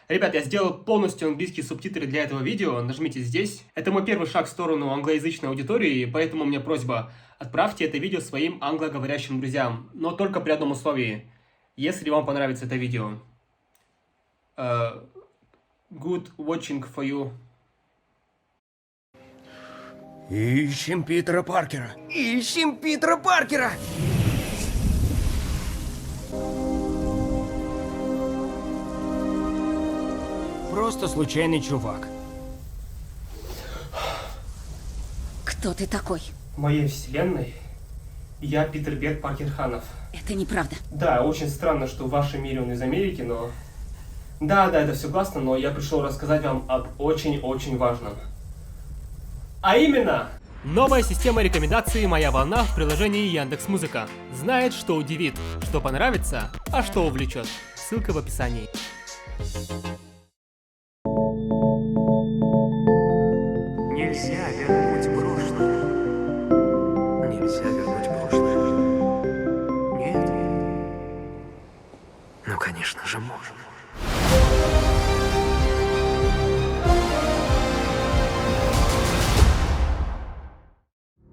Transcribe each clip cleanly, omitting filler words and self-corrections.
Ребят, я сделал полностью английские субтитры для этого видео, нажмите здесь. Это мой первый шаг в сторону англоязычной аудитории, поэтому у меня просьба, отправьте это видео своим англоговорящим друзьям, но только при одном условии, если вам понравится это видео. Good watching for you. Ищем Питера Паркера. Ищем Питера Паркера! Просто случайный чувак. Кто ты такой? В моей вселенной я Питер Берг Паркер-Ханов. Это неправда. Да, очень странно, что в вашем мире он из Америки, но... Да, это все классно, но я пришел рассказать вам об очень-очень важном. А именно... Новая система рекомендаций «Моя волна» в приложении Яндекс.Музыка. Знает, что удивит, что понравится, а что увлечет. Ссылка в описании. Нельзя вернуть прошлое. Нельзя вернуть прошлое. Нет. Ну, конечно же, можем.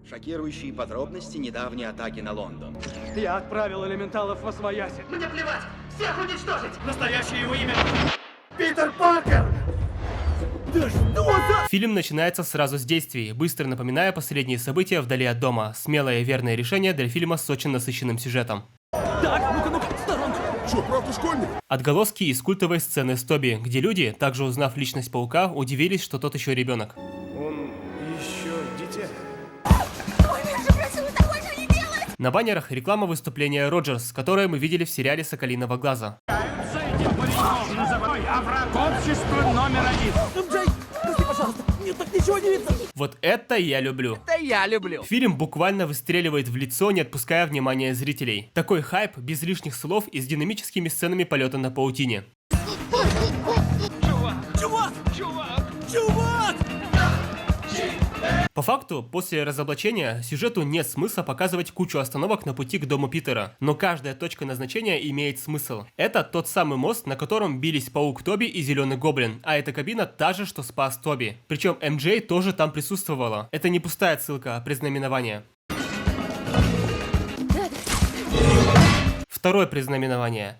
Шокирующие подробности недавней атаки на Лондон. Я отправил элементалов во свояси. Мне плевать! Всех уничтожить! Настоящее его имя. Питер Паркер! Да что за... Фильм начинается сразу с действий, быстро напоминая последние события вдали от дома. Смелое и верное решение для фильма с очень насыщенным сюжетом. Так, ну-ка, в сторонку. Что, правда школьник? Отголоски из культовой сцены с Тоби, где люди, также узнав личность паука, удивились, что тот еще ребенок. Он еще дитя. На баннерах реклама выступления Роджерс, которое мы видели в сериале «Соколиного глаза». Этим пареньком называй, а враг общества номер один. Джей, прости, пожалуйста, мне так ничего не видно. Вот это я люблю. Это я люблю. Фильм буквально выстреливает в лицо, не отпуская внимания зрителей. Такой хайп, без лишних слов и с динамическими сценами полета на паутине. Чувак! По факту, после разоблачения, сюжету нет смысла показывать кучу остановок на пути к дому Питера, но каждая точка назначения имеет смысл. Это тот самый мост, на котором бились паук Тоби и зеленый гоблин, а эта кабина та же, что спас Тоби. Причем МJ тоже там присутствовала. Это не пустая отсылка, а предзнаменование. Второе предзнаменование.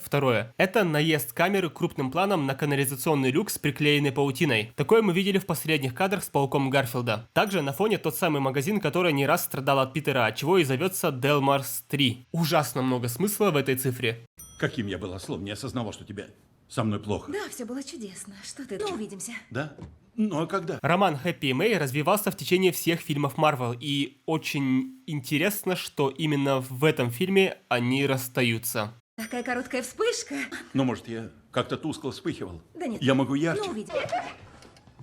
Второе. Это наезд камеры крупным планом на канализационный люк с приклеенной паутиной. Такое мы видели в последних кадрах с пауком Гарфилда. Также на фоне тот самый магазин, который не раз страдал от Питера, отчего и зовется Делмарс 3. Ужасно много смысла в этой цифре. Каким я был ослом, не осознавал, что тебе со мной плохо. Да, все было чудесно. Что ты? Увидимся. Да? Ну а когда? Роман Хэппи и Мэй развивался в течение всех фильмов Марвел, и очень интересно, что именно в этом фильме они расстаются. Такая короткая вспышка. Ну, может, я как-то тускло вспыхивал. Да нет. Я могу ярче. Ну, увидим.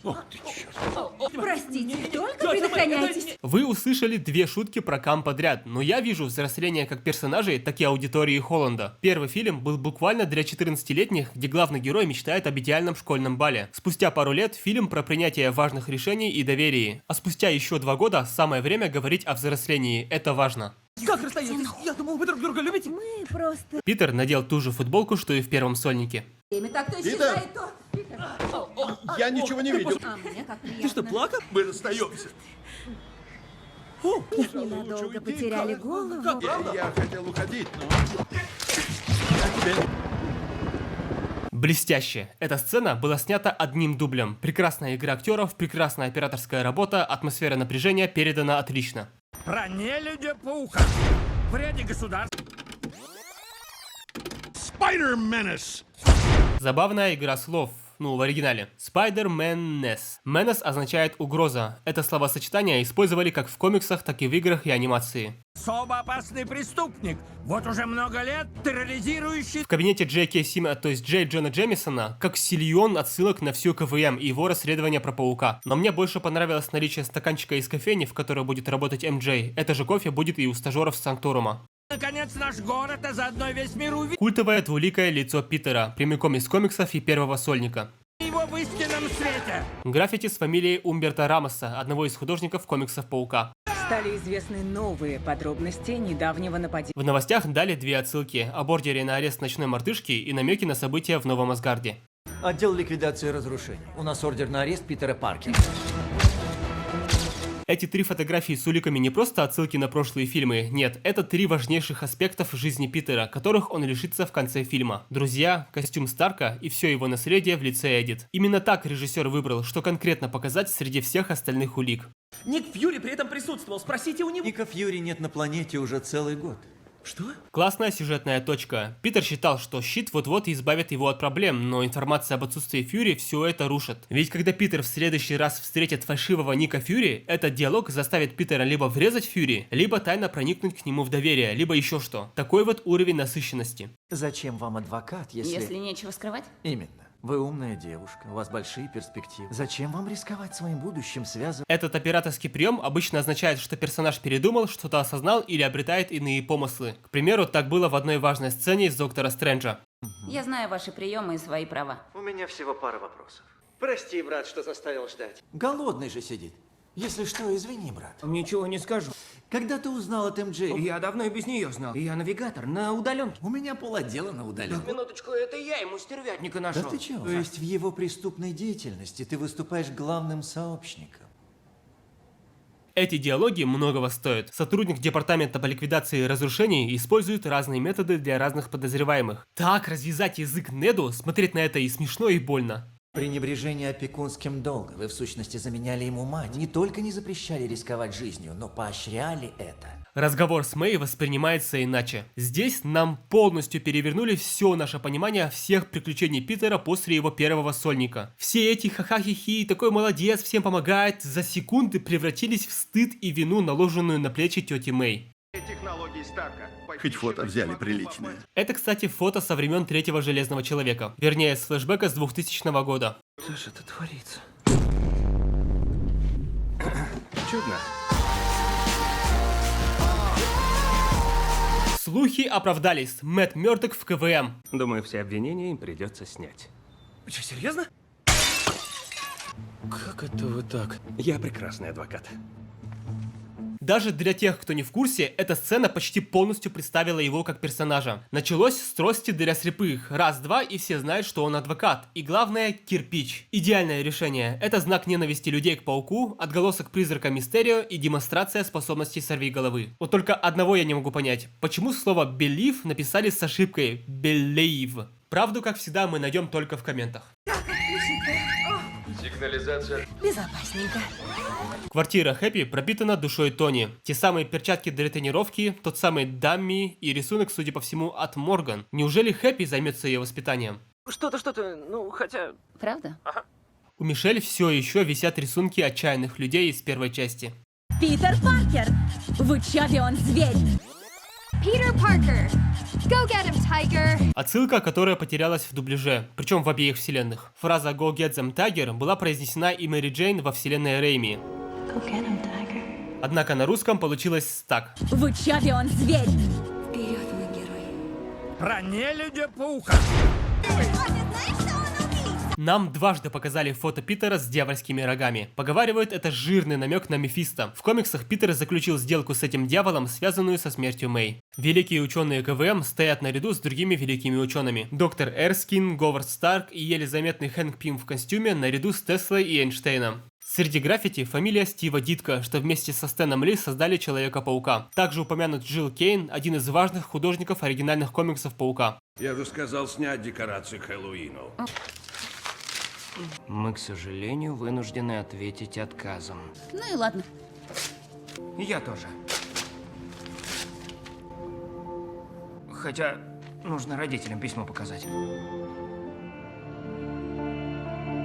Ох ты, черт. Простите, только предохраняйтесь. Вы услышали две шутки про Кам подряд, но я вижу взросление как персонажей, так и аудитории Холланда. Первый фильм был буквально для 14-летних, где главный герой мечтает об идеальном школьном бале. Спустя пару лет фильм про принятие важных решений и доверии. А спустя еще 2 года самое время говорить о взрослении. Это важно. Как расстаетесь? Я думал, вы друг друга любите. Мы просто... Питер надел ту же футболку, что и в первом сольнике. Время так то исчезает, то... Я ничего не видел. А мне как приятно. Ты что, плакал? Мы расстаемся. Ненадолго потеряли голову. Я хотел уходить, но... Я тебе... Блестяще. Эта сцена была снята одним дублем. Прекрасная игра актеров, прекрасная операторская работа, атмосфера напряжения передана отлично. Про нелюдя-паука. В ряде государств. Spider-Menace! Забавная игра слов. Ну, в оригинале. Spider-Man Ness. Menace означает угроза. Это словосочетание использовали как в комиксах, так и в играх и анимации. Особо опасный преступник. Вот уже много лет терроризирующий... В кабинете Джей.К. Сима, то есть Джей Джона Джемисона, как сильон отсылок на всю КВМ и его расследование про паука. Но мне больше понравилось наличие стаканчика из кофейни, в которой будет работать МJ. Это же кофе будет и у стажеров Санктурума. Наконец наш город, а заодно весь мир увидит Культовое двуликое лицо Питера, прямиком из комиксов и первого сольника. его в истинном свете. Граффити с фамилией Умберто Рамоса, одного из художников комиксов Паука. Стали известны новые подробности недавнего нападения. В новостях дали две отсылки о бордере на арест ночной мартышки и намеки на события в Новом Асгарде. Отдел ликвидации и разрушений. У нас ордер на арест Питера Паркера. Эти три фотографии с уликами не просто отсылки на прошлые фильмы, нет, это три важнейших аспектов жизни Питера, которых он лишится в конце фильма. Друзья, костюм Старка и все его наследие в лице Эдит. Именно так режиссер выбрал, что конкретно показать среди всех остальных улик. Ник Фьюри при этом присутствовал, спросите у него. Ника Фьюри нет на планете уже целый год. Что? Классная сюжетная точка. Питер считал, что щит вот-вот избавит его от проблем, но информация об отсутствии Фьюри все это рушит. Ведь когда Питер в следующий раз встретит фальшивого Ника Фьюри, этот диалог заставит Питера либо врезать Фьюри, либо тайно проникнуть к нему в доверие, либо еще что. Такой вот уровень насыщенности. Зачем вам адвокат, если нечего скрывать? Именно. Вы умная девушка, у вас большие перспективы. Зачем вам рисковать своим будущим, связывать? Этот операторский прием обычно означает, что персонаж передумал, что-то осознал или обретает иные помыслы. К примеру, так было в одной важной сцене из Доктора Стрэнджа. Я знаю ваши приемы и свои права. У меня всего пара вопросов. Прости, брат, что заставил ждать. Голодный же сидит. Если что, извини, брат. Ничего не скажу. Когда ты узнал от МД? Я давно и без нее знал. Я навигатор на удаленке. У меня полотдела на удаленке. Минуточку, это я ему стервятника нашел. Да ты чего? То есть в его преступной деятельности ты выступаешь главным сообщником? Эти диалоги многого стоят. Сотрудник департамента по ликвидации разрушений использует разные методы для разных подозреваемых. Так развязать язык Неду, смотреть на это и смешно, и больно. Пренебрежение опекунским долгом. Вы в сущности заменяли ему мать. Не только не запрещали рисковать жизнью, но поощряли это. Разговор с Мэй воспринимается иначе. Здесь нам полностью перевернули все наше понимание всех приключений Питера после его первого сольника. Все эти ха-ха-хи-хи, такой молодец, всем помогает, за секунды превратились в стыд и вину, наложенную на плечи тети Мэй. Технологии Старка. Хоть фото взяли приличное. Это, кстати, фото со времен Третьего Железного Человека. Вернее, с флешбека с 2000 года. Что же это творится? Чудно. Слухи оправдались. Мэтт Мёрдок в КВМ. Думаю, все обвинения им придется снять. Вы что, серьезно? Как это вы так? Я прекрасный адвокат. Даже для тех, кто не в курсе, эта сцена почти полностью представила его как персонажа. Началось с трости для слепых. Раз-два, и все знают, что он адвокат. И главное, кирпич. Идеальное решение. Это знак ненависти людей к пауку, отголосок призрака Мистерио и демонстрация способностей сорвиголовы. Вот только одного я не могу понять. Почему слово believe написали с ошибкой believe? Правду, как всегда, мы найдем только в комментах. Сигнализация. Безопасненько. Квартира Хэппи пропитана душой Тони. Те самые перчатки для тренировки, тот самый дамми и рисунок, судя по всему, от Морган. Неужели Хэппи займется ее воспитанием? Что-то, ну, хотя... Правда? У Мишель все еще висят рисунки отчаянных людей из первой части. Питер Паркер! В учебе он зверь! Peter Parker! Go get him, Tiger! Отсылка, которая потерялась в дубляже, причем в обеих вселенных. Фраза Go get them, Tiger была произнесена и Мэри Джейн во вселенной Рэйми. Go get him, Tiger. Однако на русском получилось так. В учебе он зверь! Вперед, мой герой. Про нелюдя-паука. Нам дважды показали фото Питера с дьявольскими рогами. Поговаривают, это жирный намек на Мефисто. В комиксах Питер заключил сделку с этим дьяволом, связанную со смертью Мэй. Великие ученые КВМ стоят наряду с другими великими учеными. Доктор Эрскин, Говард Старк и еле заметный Хэнк Пим в костюме наряду с Теслой и Эйнштейном. Среди граффити фамилия Стива Дитка, что вместе со Стэном Ли создали Человека-паука. Также упомянут Джилл Кейн, один из важных художников оригинальных комиксов Паука. Я же сказал снять декорации к Хэллоуину. Мы, к сожалению, вынуждены ответить отказом. Ну и ладно. Я тоже. Хотя, нужно родителям письмо показать.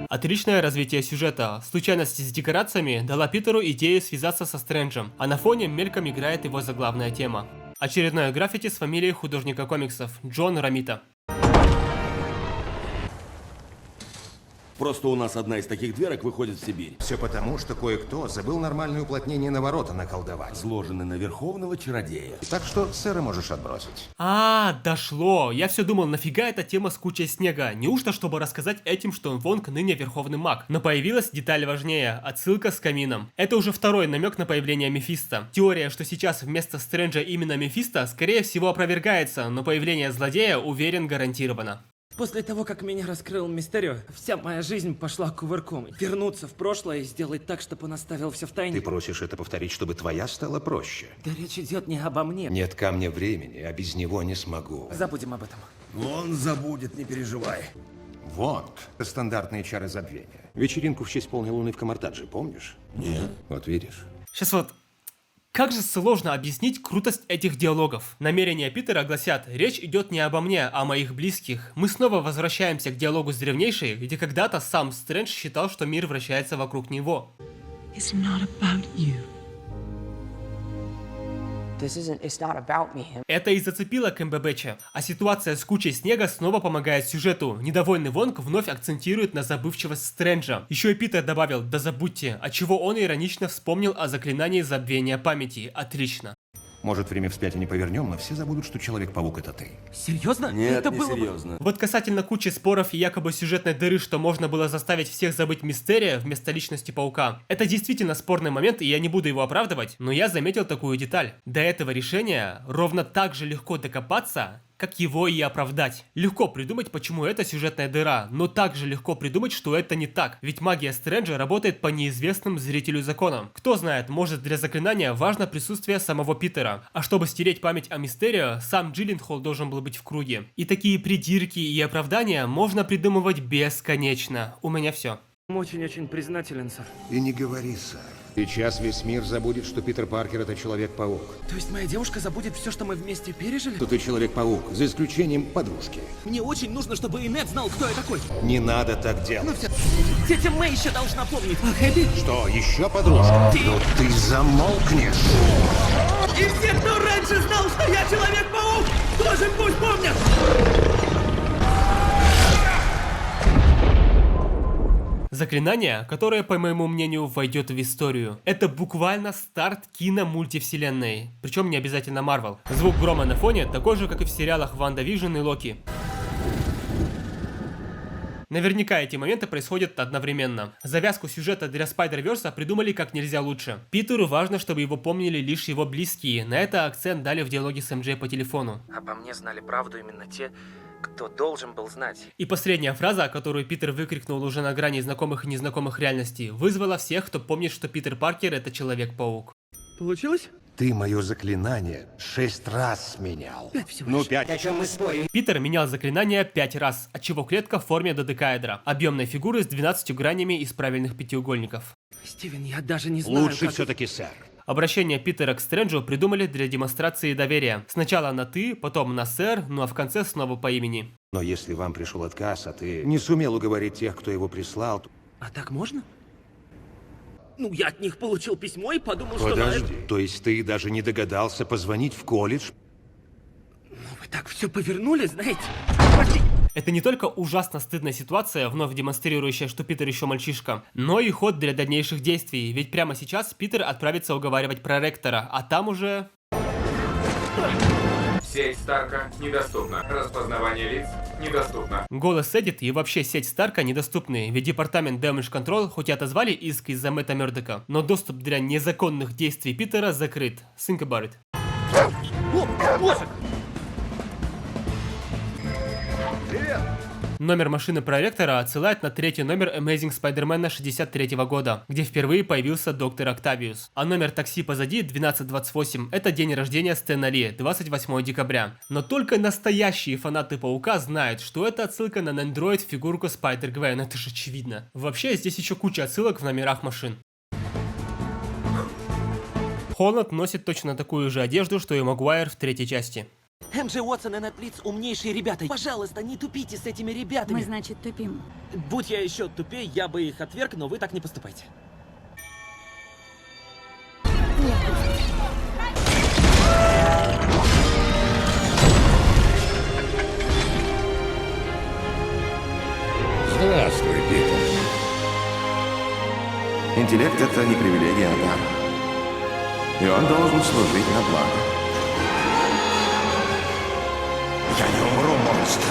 Отличное развитие сюжета. Случайность с декорациями дала Питеру идею связаться со Стрэнджем, а на фоне мельком играет его заглавная тема. Очередное граффити с фамилией художника комиксов Джон Ромита. Просто у нас одна из таких дверок выходит в Сибирь. Все потому, что кое-кто забыл нормальное уплотнение на ворота наколдовать. Сложены на верховного чародея. Так что сэра можешь отбросить. Дошло. Я все думал, нафига эта тема с кучей снега? Неужто, чтобы рассказать этим, что Вонг ныне верховный маг? Но появилась деталь важнее. Отсылка с камином. Это уже второй намек на появление Мефисто. Теория, что сейчас вместо Стрэнджа именно Мефисто, скорее всего опровергается, но появление злодея, уверен, гарантировано. После того, как меня раскрыл Мистерио, вся моя жизнь пошла кувырком. Вернуться в прошлое и сделать так, чтобы он оставил все в тайне. Ты просишь это повторить, чтобы твоя стала проще. Да речь идет не обо мне. Нет камня времени, а без него не смогу. Забудем об этом. Он забудет, не переживай. Вонг. Стандартные чары забвения. Вечеринку в честь полной луны в Камартадже, помнишь? Нет. Вот видишь. Сейчас вот... Как же сложно объяснить крутость этих диалогов. Намерения Питера гласят: речь идет не обо мне, а о моих близких. Мы снова возвращаемся к диалогу с древнейшей, где когда-то сам Стрэндж считал, что мир вращается вокруг него. Это и зацепило Кэмбербэтча. А ситуация с кучей снега снова помогает сюжету. Недовольный Вонг вновь акцентирует на забывчивость Стрэнджа. Еще и Питер добавил: да забудьте, отчего он иронично вспомнил о заклинании забвения памяти. Отлично. Может, время вспять и не повернем, но все забудут, что Человек-паук — это ты. Серьезно? Нет, это не было бы... серьезно. Вот касательно кучи споров и якобы сюжетной дыры, что можно было заставить всех забыть Мистерия вместо личности Паука. Это действительно спорный момент, и я не буду его оправдывать, но я заметил такую деталь. До этого решения ровно так же легко докопаться, как его и оправдать. Легко придумать, почему это сюжетная дыра, но также легко придумать, что это не так, ведь магия Стрэнджа работает по неизвестным зрителю законам. Кто знает, может, для заклинания важно присутствие самого Питера, а чтобы стереть память о Мистерио, сам Джилленхол должен был быть в круге. И такие придирки и оправдания можно придумывать бесконечно. У меня все. Очень-очень признателен, сэр. И не говори, сэр. Сейчас весь мир забудет, что Питер Паркер — это Человек-паук. То есть моя девушка забудет все, что мы вместе пережили? Что ты Человек-паук, за исключением подружки. Мне очень нужно, чтобы Инет знал, кто я такой. Не надо так делать. Тетя Мэй еще должна помнить. А Хэппи? Что, еще подружка? Ну ты замолкнешь. И все, кто раньше знал, что я Человек-паук, тоже пусть помнят! Заклинание, которое, по моему мнению, войдет в историю. Это буквально старт кино-мультивселенной. Причем не обязательно Марвел. Звук грома на фоне такой же, как и в сериалах Ванда Вижн и Локи. Наверняка эти моменты происходят одновременно. Завязку сюжета для Спайдерверса придумали как нельзя лучше. Питеру важно, чтобы его помнили лишь его близкие. На это акцент дали в диалоге с МД по телефону. Обо мне знали правду именно те, кто должен был знать. И последняя фраза, которую Питер выкрикнул уже на грани знакомых и незнакомых реальностей, вызвала всех, кто помнит, что Питер Паркер — это Человек-паук. Получилось? Ты мое заклинание 6 раз менял. 5 всего. Ну, 5. О чем мы спорим? Питер менял заклинание 5 раз, отчего клетка в форме додекаэдра. Объемной фигуры с 12 гранями из правильных пятиугольников. Стивен, я даже не знаю, Лучше как... все-таки, сэр. Обращение Питера к Стрэнджу придумали для демонстрации доверия. Сначала на «ты», потом на «сэр», ну а в конце снова по имени. Но если вам пришел отказ, а ты не сумел уговорить тех, кто его прислал, то... А так можно? Ну, я от них получил письмо и подумал, что... Подожди, то есть ты даже не догадался позвонить в колледж? Ну, вы так все повернули, знаете? Это не только ужасно стыдная ситуация, вновь демонстрирующая, что Питер еще мальчишка, но и ход для дальнейших действий, ведь прямо сейчас Питер отправится уговаривать проректора, а там уже... Сеть Старка недоступна. Распознавание лиц недоступно. Голос Эдит и вообще сеть Старка недоступны, ведь департамент Damage Control хоть и отозвали иск из-за Мэтта Мёрдока, но доступ для незаконных действий Питера закрыт. Think about it. Номер машины проректора отсылает на третий номер Amazing Spider-Man 63 года, где впервые появился доктор Октавиус. А номер такси позади 1228 это день рождения Стэна Ли, 28 декабря. Но только настоящие фанаты Паука знают, что это отсылка на Nendroid фигурку Spider-Gwen, это же очевидно. Вообще здесь еще куча отсылок в номерах машин. Холланд носит точно такую же одежду, что и Магуайр в третьей части. МJ Уотсон и Нед Лидс умнейшие ребята. Пожалуйста, не тупите с этими ребятами. Мы, значит, тупим. Будь я еще тупее, я бы их отверг, но вы так не поступайте. Здравствуй, Питер. Интеллект — это не привилегия, а дар. И он должен служить на благо. Я не умру, монстр.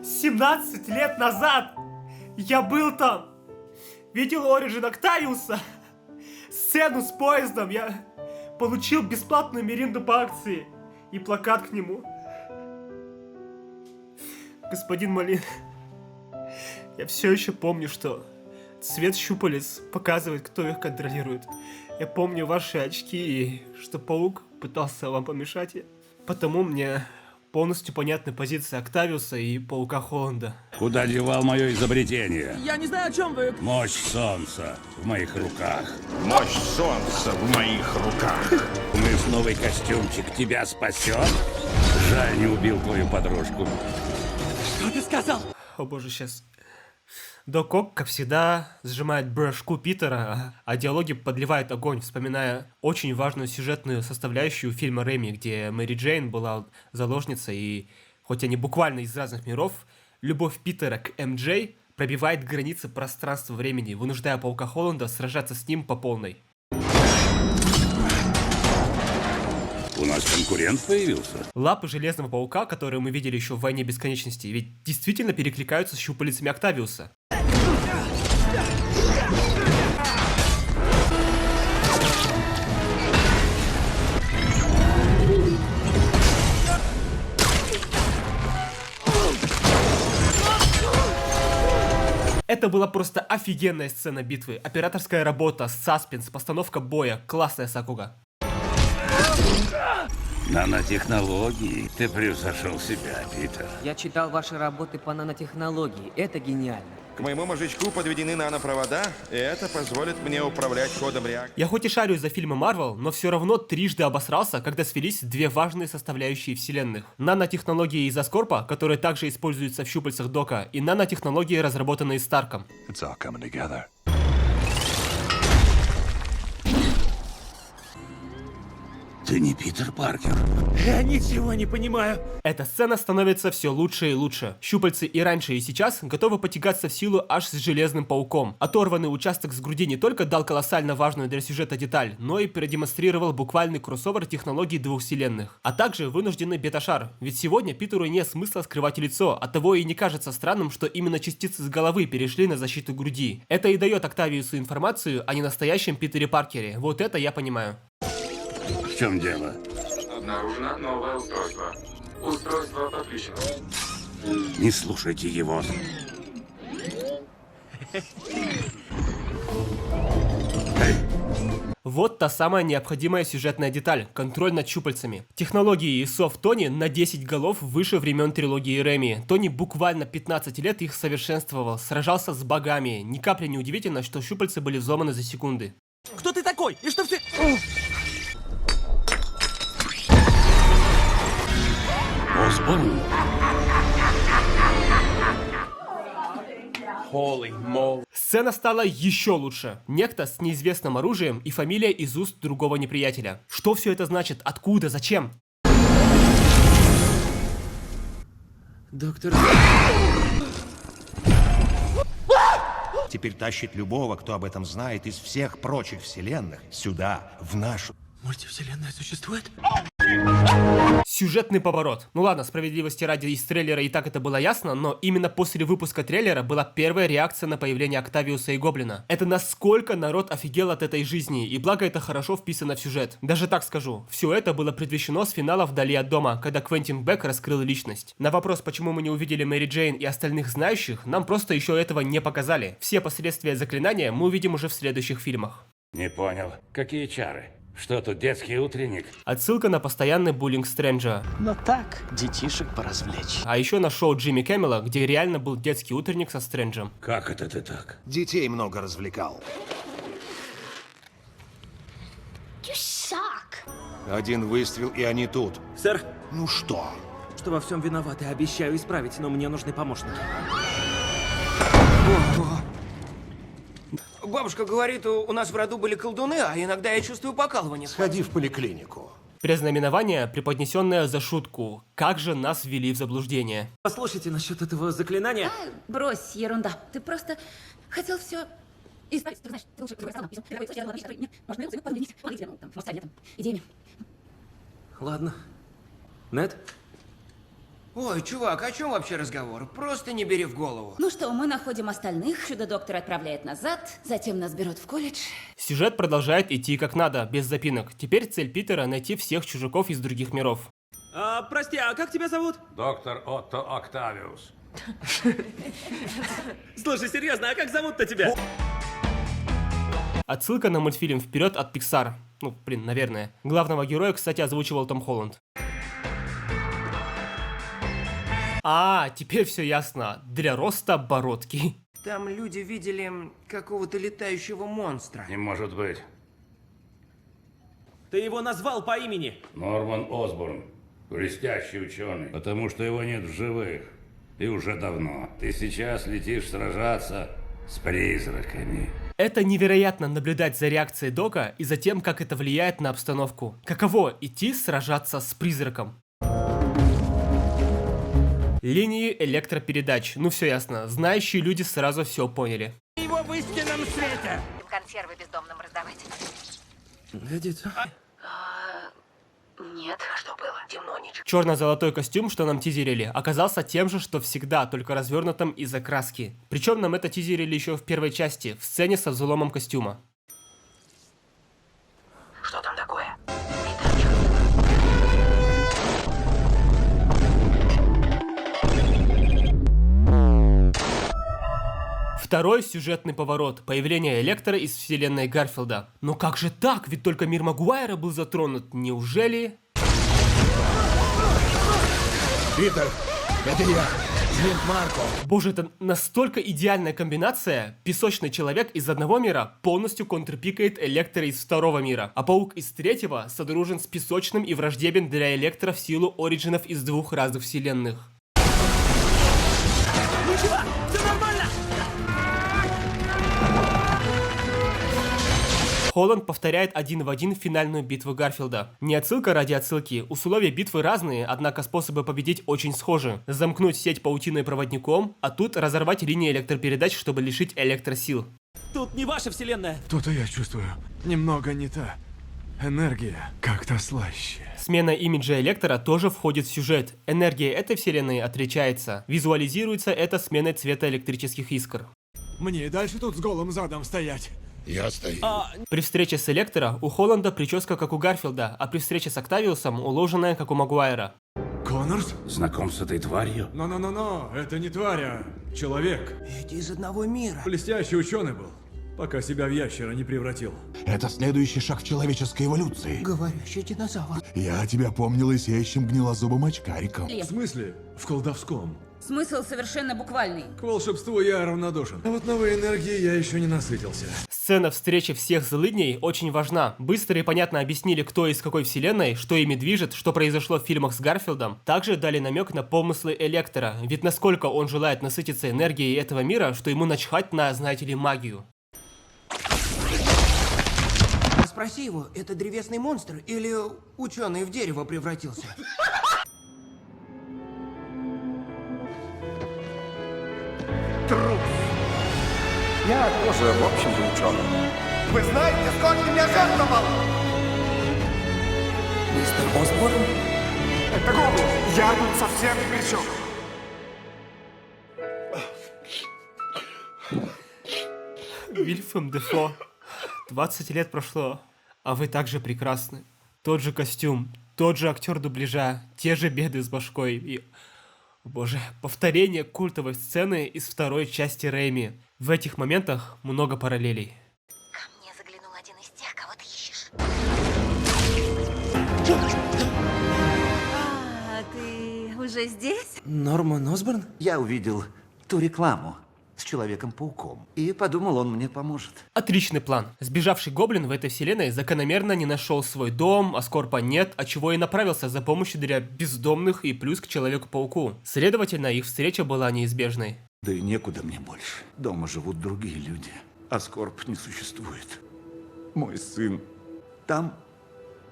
«17 лет назад я был там, видел Оригин Октавиуса, сцену с поездом, я получил бесплатную меринду по акции и плакат к нему. Господин Малин, я все еще помню, что цвет щупалец показывает, кто их контролирует. Я помню ваши очки и что паук пытался вам помешать. Потому мне полностью понятны позиции Октавиуса и паука Холланда». Куда девал мое изобретение? Я не знаю, о чем вы. Мощь солнца в моих руках. Мощь солнца в моих руках. Мой новый костюмчик тебя спасет? Жаль, не убил твою подружку. Что ты сказал? О боже, сейчас. Док Ок, как всегда, сжимает башку Питера, а диалоги подливает огонь, вспоминая очень важную сюжетную составляющую фильма Рэми, где Мэри Джейн была заложницей, и хоть они буквально из разных миров, любовь Питера к МД пробивает границы пространства-времени, вынуждая паука Холланда сражаться с ним по полной. У нас конкурент появился. Лапы Железного Паука, которые мы видели еще в «Войне Бесконечности», ведь действительно перекликаются с щупалицами Октавиуса. Это была просто офигенная сцена битвы, операторская работа, саспенс, постановка боя, классная Сакуга. Нанотехнологии. Ты превзошел себя, Питер. Я читал ваши работы по нанотехнологии. Это гениально. К моему мозжечку подведены нанопровода, и это позволит мне управлять ходом реактора. Я хоть и шарю за фильмы Марвел, но все равно трижды обосрался, когда свелись две важные составляющие вселенных. Нанотехнологии из Аскорпа, которые также используются в щупальцах Дока, и нанотехнологии, разработанные Старком. Ты не Питер Паркер. Я ничего не понимаю. Эта сцена становится все лучше и лучше. Щупальцы и раньше, и сейчас готовы потягаться в силу аж с Железным Пауком. Оторванный участок с груди не только дал колоссально важную для сюжета деталь, но и продемонстрировал буквальный кроссовер технологий двух вселенных. А также вынужденный бета-шар. Ведь сегодня Питеру нет смысла скрывать лицо, оттого и не кажется странным, что именно частицы с головы перешли на защиту груди. Это и дает Октавиусу информацию о ненастоящем Питере Паркере. Вот это я понимаю. В чем дело? Обнаружено новое устройство. Устройство подключено. Не слушайте его. Вот та самая необходимая сюжетная деталь – контроль над щупальцами. Технологии ИСов Тони на 10 голов выше времен трилогии Рэми. Тони буквально 15 лет их совершенствовал, сражался с богами. Ни капли не удивительно, что щупальцы были взломаны за секунды. Кто ты такой? И что все... Осборн? Сцена стала еще лучше. Некто с неизвестным оружием и фамилия из уст другого неприятеля. Что все это значит? Откуда? Зачем? Доктор... Теперь тащит любого, кто об этом знает, из всех прочих вселенных сюда, в нашу. Мультивселенная существует? Сюжетный поворот. Ну ладно, справедливости ради, из трейлера и так это было ясно, но именно после выпуска трейлера была первая реакция на появление Октавиуса и Гоблина. Это насколько народ офигел от этой жизни, и благо это хорошо вписано в сюжет. Даже так скажу, все это было предвещено с финала «Вдали от дома», когда Квентин Бек раскрыл личность. На вопрос, почему мы не увидели Мэри Джейн и остальных знающих, нам просто еще этого не показали. Все последствия заклинания мы увидим уже в следующих фильмах. Не понял. Какие чары? Что тут, детский утренник? Отсылка на постоянный буллинг Стрэнджа. Но так, детишек поразвлечь. А еще на шоу Джимми Кэммела, где реально был детский утренник со Стрэнджем. Как это ты так? Детей много развлекал. You suck. Один выстрел, и они тут. Сэр, Ну что? что во всем виноваты, обещаю исправить, но мне нужны помощники. Бабушка говорит, у нас в роду были колдуны, а иногда я чувствую покалывание. Сходи в поликлинику. Предзнаменование, преподнесенное за шутку. Как же нас ввели в заблуждение. Послушайте насчет этого заклинания. Брось, ерунда. Ты просто хотел все исправить. Ты знаешь, ты лучше можно поделиться идеями. Ладно. Нет? Ой, чувак, о чем вообще разговор? Просто не бери в голову. Ну что, мы находим остальных, чудо-доктор отправляет назад, затем нас берут в колледж. Сюжет продолжает идти как надо, без запинок. Теперь цель Питера — найти всех чужаков из других миров. Прости, а как тебя зовут? Доктор Отто Октавиус. Слушай, серьезно, а как зовут-то тебя? Отсылка на мультфильм «Вперед» от Pixar. Ну, блин, наверное. Главного героя, кстати, озвучивал Том Холланд. А, теперь все ясно. Для роста бородки. Там люди видели какого-то летающего монстра. Не может быть. Ты его назвал по имени. Норман Осборн. Блестящий ученый. Потому что его нет в живых. И уже давно. Ты сейчас летишь сражаться с призраками. Это невероятно наблюдать за реакцией Дока и за тем, как это влияет на обстановку. Каково идти сражаться с призраком? Линии электропередач. Ну все ясно. Знающие люди сразу все поняли. Его в истинном свете. Консервы бездомным раздавать. Глядите. Нет, что было? Темно, ничего. Черно-золотой костюм, что нам тизерили, оказался тем же, что всегда, только развернутым из-за краски. Причем нам это тизерили еще в первой части, в сцене со взломом костюма. Что там такое? Второй сюжетный поворот – появление Электро из вселенной Гарфилда. Но как же так? Ведь только мир Магуайра был затронут. Неужели? Питер, это я, Клинт Марко. Боже, это настолько идеальная комбинация. Песочный человек из одного мира полностью контрпикает Электро из второго мира. А паук из третьего содружен с песочным и враждебен для Электро в силу ориджинов из двух разных вселенных. Ничего, все нормально. Холланд повторяет один в один финальную битву Гарфилда. Не отсылка ради отсылки, условия битвы разные, однако способы победить очень схожи. Замкнуть сеть паутиной проводником, а тут разорвать линии электропередач, чтобы лишить электросил. Тут не ваша вселенная. То-то я чувствую. Немного не та. Энергия как-то слаще. Смена имиджа Электро тоже входит в сюжет. Энергия этой вселенной отличается. Визуализируется это сменой цвета электрических искр. Мне и дальше тут с голым задом стоять. Я стою. При встрече с Электро у Холланда прическа как у Гарфилда, а при встрече с Октавиусом уложенная как у Магуайра. Коннорс? Знаком с этой тварью? Но, это не тварь, а человек. Ведь из одного мира. Блестящий ученый был, пока себя в ящера не превратил. Это следующий шаг в человеческой эволюции. Говорящий динозавр. Я тебя помнил лысеющим гнилозубым очкариком. В смысле? В колдовском. Смысл совершенно буквальный. К волшебству я равнодушен. А вот новой энергией я еще не насытился. Сцена встречи всех злыдней очень важна. Быстро и понятно объяснили, кто из какой вселенной, что ими движет, что произошло в фильмах с Гарфилдом. Также дали намек на помыслы Электро, ведь насколько он желает насытиться энергией этого мира, что ему начхать на, знаете ли, магию. Спроси его, это древесный монстр или ученый в дерево превратился? Трус. Я тоже, в общем-то, ученый. Вы знаете, сколько я жертвовал? Мистер Осборн? Это гоблин. Я тут совсем ни при чем. Вильфом Дефо. 20 лет прошло, а вы также прекрасны. Тот же костюм, тот же актер дубляжа, те же беды с башкой и... Боже, повторение культовой сцены из второй части Рэйми. В этих моментах много параллелей. Ко мне заглянул один из тех, кого ты ищешь. А, ты уже здесь? Норман Осборн? Я увидел ту рекламу с Человеком-пауком и подумал, он мне поможет. Отличный план. Сбежавший гоблин в этой вселенной закономерно не нашел свой дом, а Скорпа нет, отчего и направился за помощью для бездомных и плюс к Человеку-пауку. Следовательно, их встреча была неизбежной. Да и некуда мне больше. Дома живут другие люди, а Скорб не существует. Мой сын там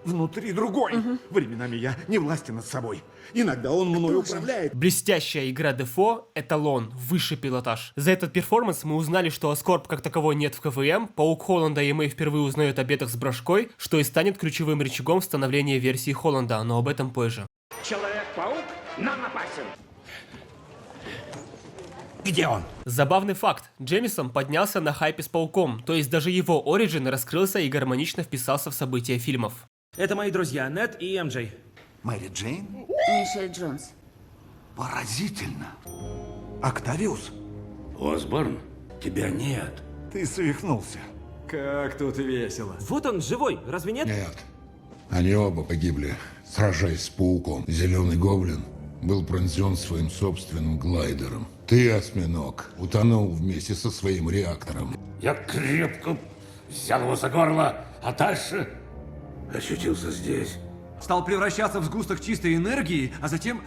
внутри другой. Временами я не властен над собой. Иногда он мной управляет. Блестящая игра Дефо — эталон, высший пилотаж. За этот перформанс мы узнали, что Аскорб как таковой нет в КВМ, Паук Холланда и Мэй впервые узнают о бедах с башкой, что и станет ключевым рычагом становления версии Холланда, но об этом позже. Человек-паук нам опасен. Где он? Забавный факт. Джемисон поднялся на хайпе с Пауком, то есть даже его оригин раскрылся и гармонично вписался в события фильмов. Это мои друзья Нед и МД. Мэри Джейн? Мишель Джонс. Поразительно. Октавиус? Осборн, тебя нет. Ты свихнулся. Как тут весело. Вот он, живой, разве нет? Нет. Они оба погибли, сражаясь с пауком. Зеленый гоблин был пронзен своим собственным глайдером. Ты, осьминог, утонул вместе со своим реактором. Я крепко взял его за горло, а дальше ощутился здесь. Стал превращаться в сгусток чистой энергии, а затем...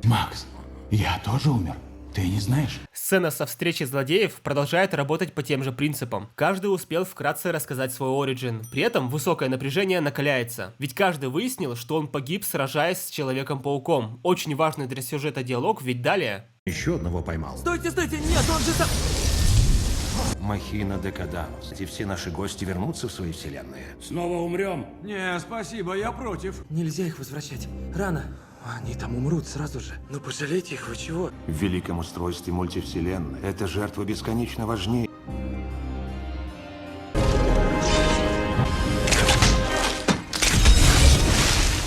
Макс, я тоже умер. Ты не знаешь? Сцена со встречей злодеев продолжает работать по тем же принципам. Каждый успел вкратце рассказать свой оригин. При этом высокое напряжение накаляется. Ведь каждый выяснил, что он погиб, сражаясь с Человеком-пауком. Очень важный для сюжета диалог, ведь далее... Еще одного поймал. Стойте, нет, он же сам... Махина Декаданус. И все наши гости вернутся в свои вселенные. Снова умрем? Не, спасибо, я против. Нельзя их возвращать. Рано. Они там умрут сразу же. Ну пожалейте их, вы чего? В великом устройстве мультивселенной эта жертва бесконечно важнее.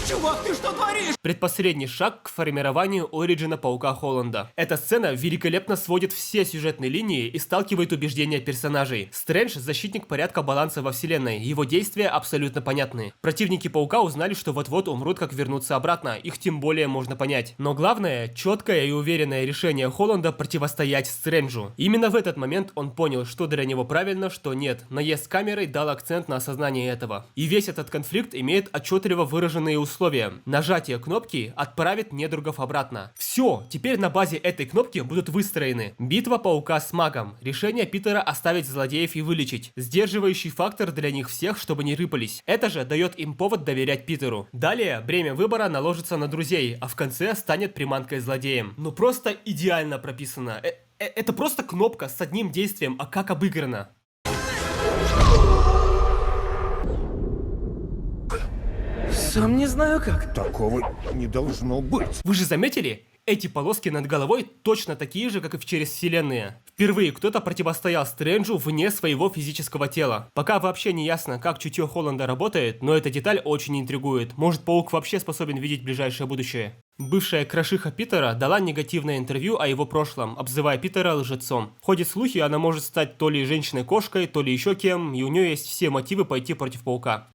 Чувак, ты что творишь? Предпоследний шаг к формированию оригина Паука Холланда. Эта сцена великолепно сводит все сюжетные линии и сталкивает убеждения персонажей. Стрэндж — защитник порядка баланса во вселенной, его действия абсолютно понятны. Противники Паука узнали, что вот-вот умрут, как вернуться обратно, их тем более можно понять. Но главное — четкое и уверенное решение Холланда противостоять Стрэнджу. Именно в этот момент он понял, что для него правильно, что нет. Наезд с камерой дал акцент на осознание этого. И весь этот конфликт имеет отчетливо выраженные условия. Нажатие кнопки отправит недругов обратно. Все, теперь на базе этой кнопки будут выстроены битва Паука с магом, решение Питера оставить злодеев и вылечить, сдерживающий фактор для них всех, чтобы не рыпались. Это же дает им повод доверять Питеру. Далее бремя выбора наложится на друзей, а в конце станет приманкой злодеям. Ну просто идеально прописано. Это просто кнопка с одним действием, а как обыграно. Сам не знаю как. Такого не должно быть. Вы же заметили? Эти полоски над головой точно такие же, как и в через вселенные. Впервые кто-то противостоял Стрэнджу вне своего физического тела. Пока вообще не ясно, как чутье Холланда работает, но эта деталь очень интригует. Может, Паук вообще способен видеть ближайшее будущее? Бывшая крошиха Питера дала негативное интервью о его прошлом, обзывая Питера лжецом. Ходят слухи, она может стать то ли женщиной-кошкой, то ли еще кем, и у нее есть все мотивы пойти против Паука.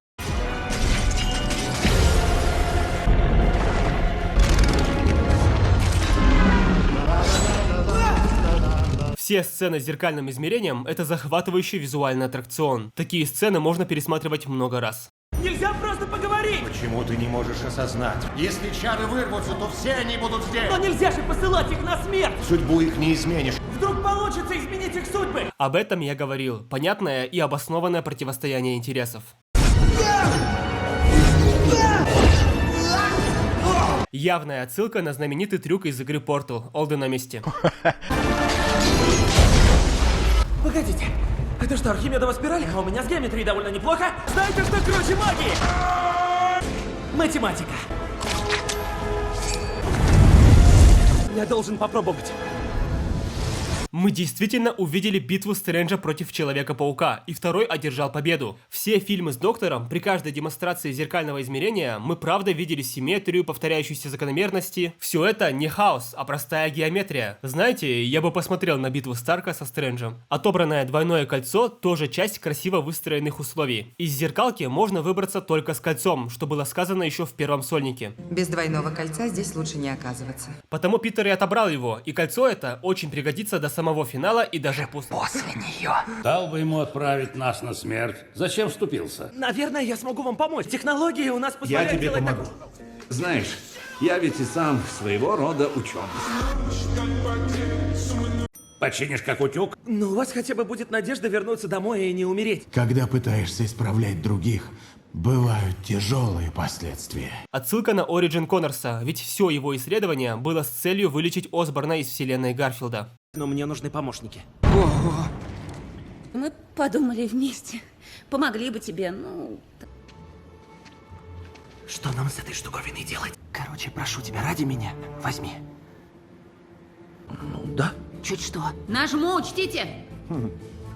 Все сцены с зеркальным измерением — это захватывающий визуальный аттракцион. Такие сцены можно пересматривать много раз. Нельзя просто поговорить! Почему ты не можешь осознать? Если чары вырвутся, то все они будут здесь! Но нельзя же посылать их на смерть! Судьбу их не изменишь. Вдруг получится изменить их судьбы! Об этом я говорил. Понятное и обоснованное противостояние интересов. Явная отсылка на знаменитый трюк из игры Portal. Олды на месте. Погодите, это что, Архимедова спираль? А у меня с геометрией довольно неплохо. Знаете, что круче магии? Математика. Я должен попробовать. Мы действительно увидели битву Стрэнджа против Человека-паука, и второй одержал победу. Все фильмы с Доктором, при каждой демонстрации зеркального измерения, мы правда видели симметрию, повторяющиеся закономерности. Все это не хаос, а простая геометрия. Знаете, я бы посмотрел на битву Старка со Стрэнджем. Отобранное двойное кольцо тоже часть красиво выстроенных условий. Из зеркалки можно выбраться только с кольцом, что было сказано еще в первом сольнике. Без двойного кольца здесь лучше не оказываться. Потому Питер и отобрал его, и кольцо это очень пригодится до самого финала и даже после нее. Дал бы ему отправить нас на смерть. Зачем вступился? Наверное, я смогу вам помочь. Технологии у нас позволяют Я тебе делать помогу. так. Знаешь, я ведь и сам своего рода ученый. Починишь как утюг? Ну, у вас хотя бы будет надежда вернуться домой и не умереть. Когда пытаешься исправлять других, бывают тяжелые последствия. Отсылка на Origin Коннорса, ведь все его исследование было с целью вылечить Осборна из вселенной Гарфилда. Но мне нужны помощники. Ого. Мы подумали вместе. Помогли бы тебе, ну... Что нам с этой штуковиной делать? Короче, прошу тебя, ради меня, возьми. Ну да. Чуть что. Нажму, учтите!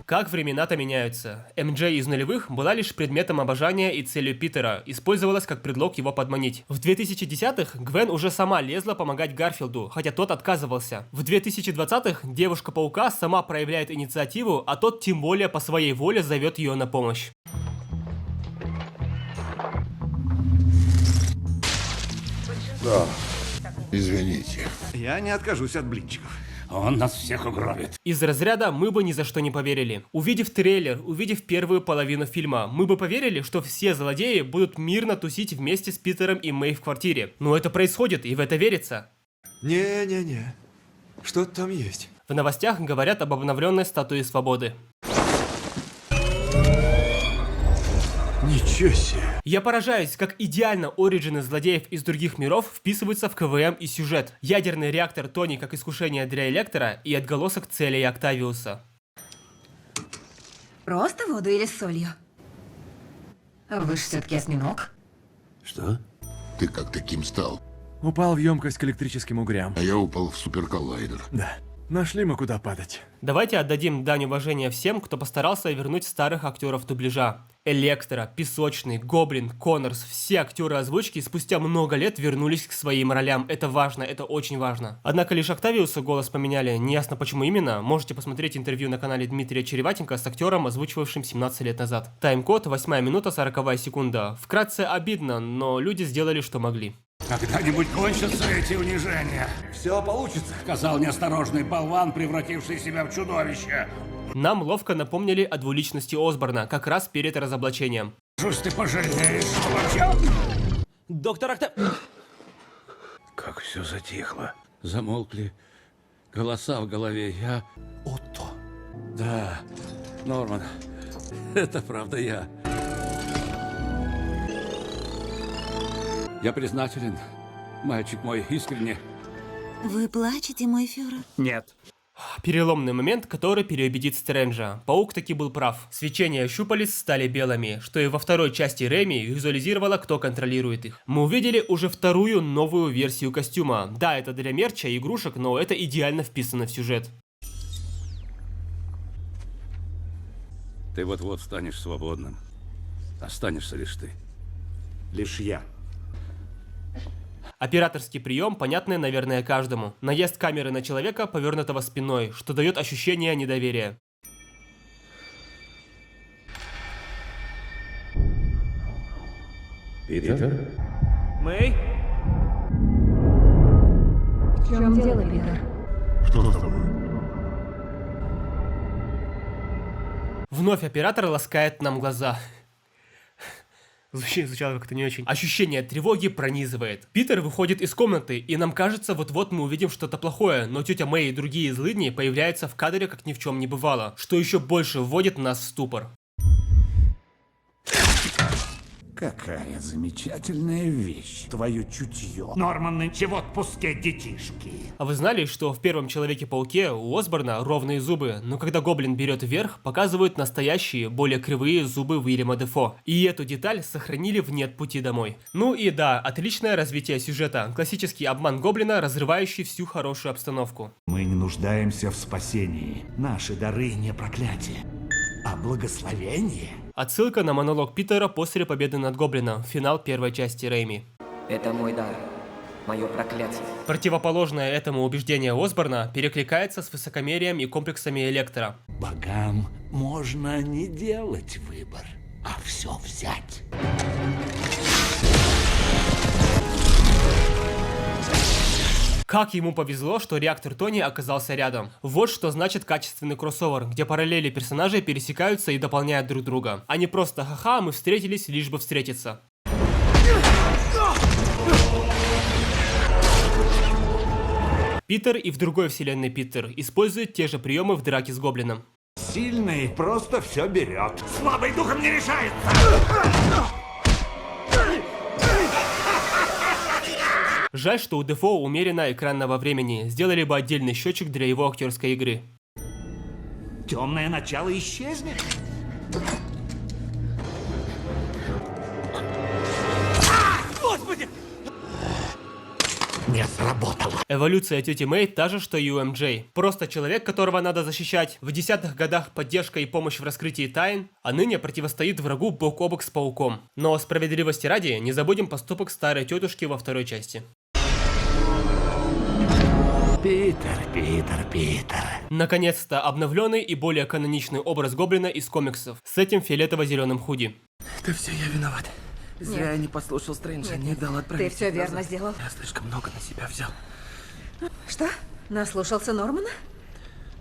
Как времена-то меняются. МД из нулевых была лишь предметом обожания и целью Питера, использовалась как предлог его подманить. В 2010-х Гвен уже сама лезла помогать Гарфилду, хотя тот отказывался. В 2020-х Девушка-паука сама проявляет инициативу, а тот тем более по своей воле зовет ее на помощь. Да, извините. Я не откажусь от блинчиков. Он нас всех угробит. Из разряда мы бы ни за что не поверили. Увидев трейлер, увидев первую половину фильма, мы бы поверили, что все злодеи будут мирно тусить вместе с Питером и Мэй в квартире. Но это происходит, и в это верится. Не-не-не. Что-то там есть. В новостях говорят об обновленной статуе свободы. Ничего себе. Я поражаюсь, как идеально оригины злодеев из других миров вписываются в КВМ и сюжет. Ядерный реактор Тони как искушение для Электора и отголосок целей Октавиуса. Просто воду или с солью? Вы же все-таки осьминог. Что? Ты как таким стал? Упал в емкость к электрическим угрям. А я упал в суперколлайдер. Да. Нашли мы куда падать. Давайте отдадим дань уважения всем, кто постарался вернуть старых актеров дубляжа. Электро, Песочный, Гоблин, Коннорс, все актеры озвучки спустя много лет вернулись к своим ролям. Это важно, это очень важно. Однако лишь Октавиусу голос поменяли, неясно почему именно. Можете посмотреть интервью на канале Дмитрия Череватенко с актером, озвучивавшим 17 лет назад. Тайм-код 8 минута 40 секунда. Вкратце обидно, но люди сделали, что могли. Когда-нибудь кончатся эти унижения. Все получится. Сказал неосторожный болван, превративший себя в чудовище. Нам ловко напомнили о двуличности Осборна, как раз перед разоблачением. Жусь, ты пожалеешь, вообще. Доктор Октав... Как все затихло. Замолкли голоса в голове. Я... Отто. Да, Норман, это правда я. Я признателен, мальчик мой, искренне. Вы плачете, мой фюрер? Нет. Переломный момент, который переубедит Стрэнджа. Паук таки был прав. Свечения щупалец стали белыми, что и во второй части Рэйми визуализировало, кто контролирует их. Мы увидели уже вторую новую версию костюма. Да, это для мерча, игрушек, но это идеально вписано в сюжет. Ты вот-вот станешь свободным. Останешься лишь ты. Лишь я. Операторский прием, понятный, наверное, каждому. Наезд камеры на человека, повернутого спиной, что дает ощущение недоверия. Питер? Мэй? В чем дело, Питер? Что с тобой? Вновь оператор ласкает нам глаза. Звучало как-то не очень. Ощущение тревоги пронизывает. Питер выходит из комнаты, и нам кажется, вот-вот мы увидим что-то плохое, но тетя Мэй и другие злыдни появляются в кадре, как ни в чем не бывало, что еще больше вводит нас в ступор. Какая замечательная вещь, твое чутье. Норман нынче в отпуске, детишки. А вы знали, что в первом Человеке-пауке у Осборна ровные зубы, но когда Гоблин берет вверх, показывают настоящие, более кривые зубы Уильяма Дефо. И эту деталь сохранили в «Нет пути домой». Ну и да, отличное развитие сюжета. Классический обман Гоблина, разрывающий всю хорошую обстановку. Мы не нуждаемся в спасении. Наши дары не проклятие, а благословение. Отсылка на монолог Питера после победы над Гоблином, финал первой части Рэйми. Это мой дар, мое проклятие. Противоположное этому убеждение Осборна перекликается с высокомерием и комплексами Электора. Богам можно не делать выбор, а все взять. Как ему повезло, что реактор Тони оказался рядом. Вот что значит качественный кроссовер, где параллели персонажей пересекаются и дополняют друг друга. А не просто ха-ха, мы встретились, лишь бы встретиться. Питер и в другой вселенной Питер использует те же приемы в драке с гоблином. Сильный просто все берет. Слабый духом не решается. Жаль, что у Дефо умеренно экранного времени, сделали бы отдельный счетчик для его актерской игры. Темное начало исчезнет. Господи! Не сработало. Эволюция тети Мэй та же, что и у МД. Просто человек, которого надо защищать, в 10-х годах поддержка и помощь в раскрытии тайн, а ныне противостоит врагу бок о бок с пауком. Но справедливости ради, не забудем поступок старой тетушки во второй части. Питер. Наконец-то обновленный и более каноничный образ гоблина из комиксов, с этим фиолетово-зеленым худи. Это все я виноват. Зря я не послушал Стрэнджа, не дал отправить. Ты все назад. верно сделал. Я слишком много на себя взял. Что? Наслушался Нормана?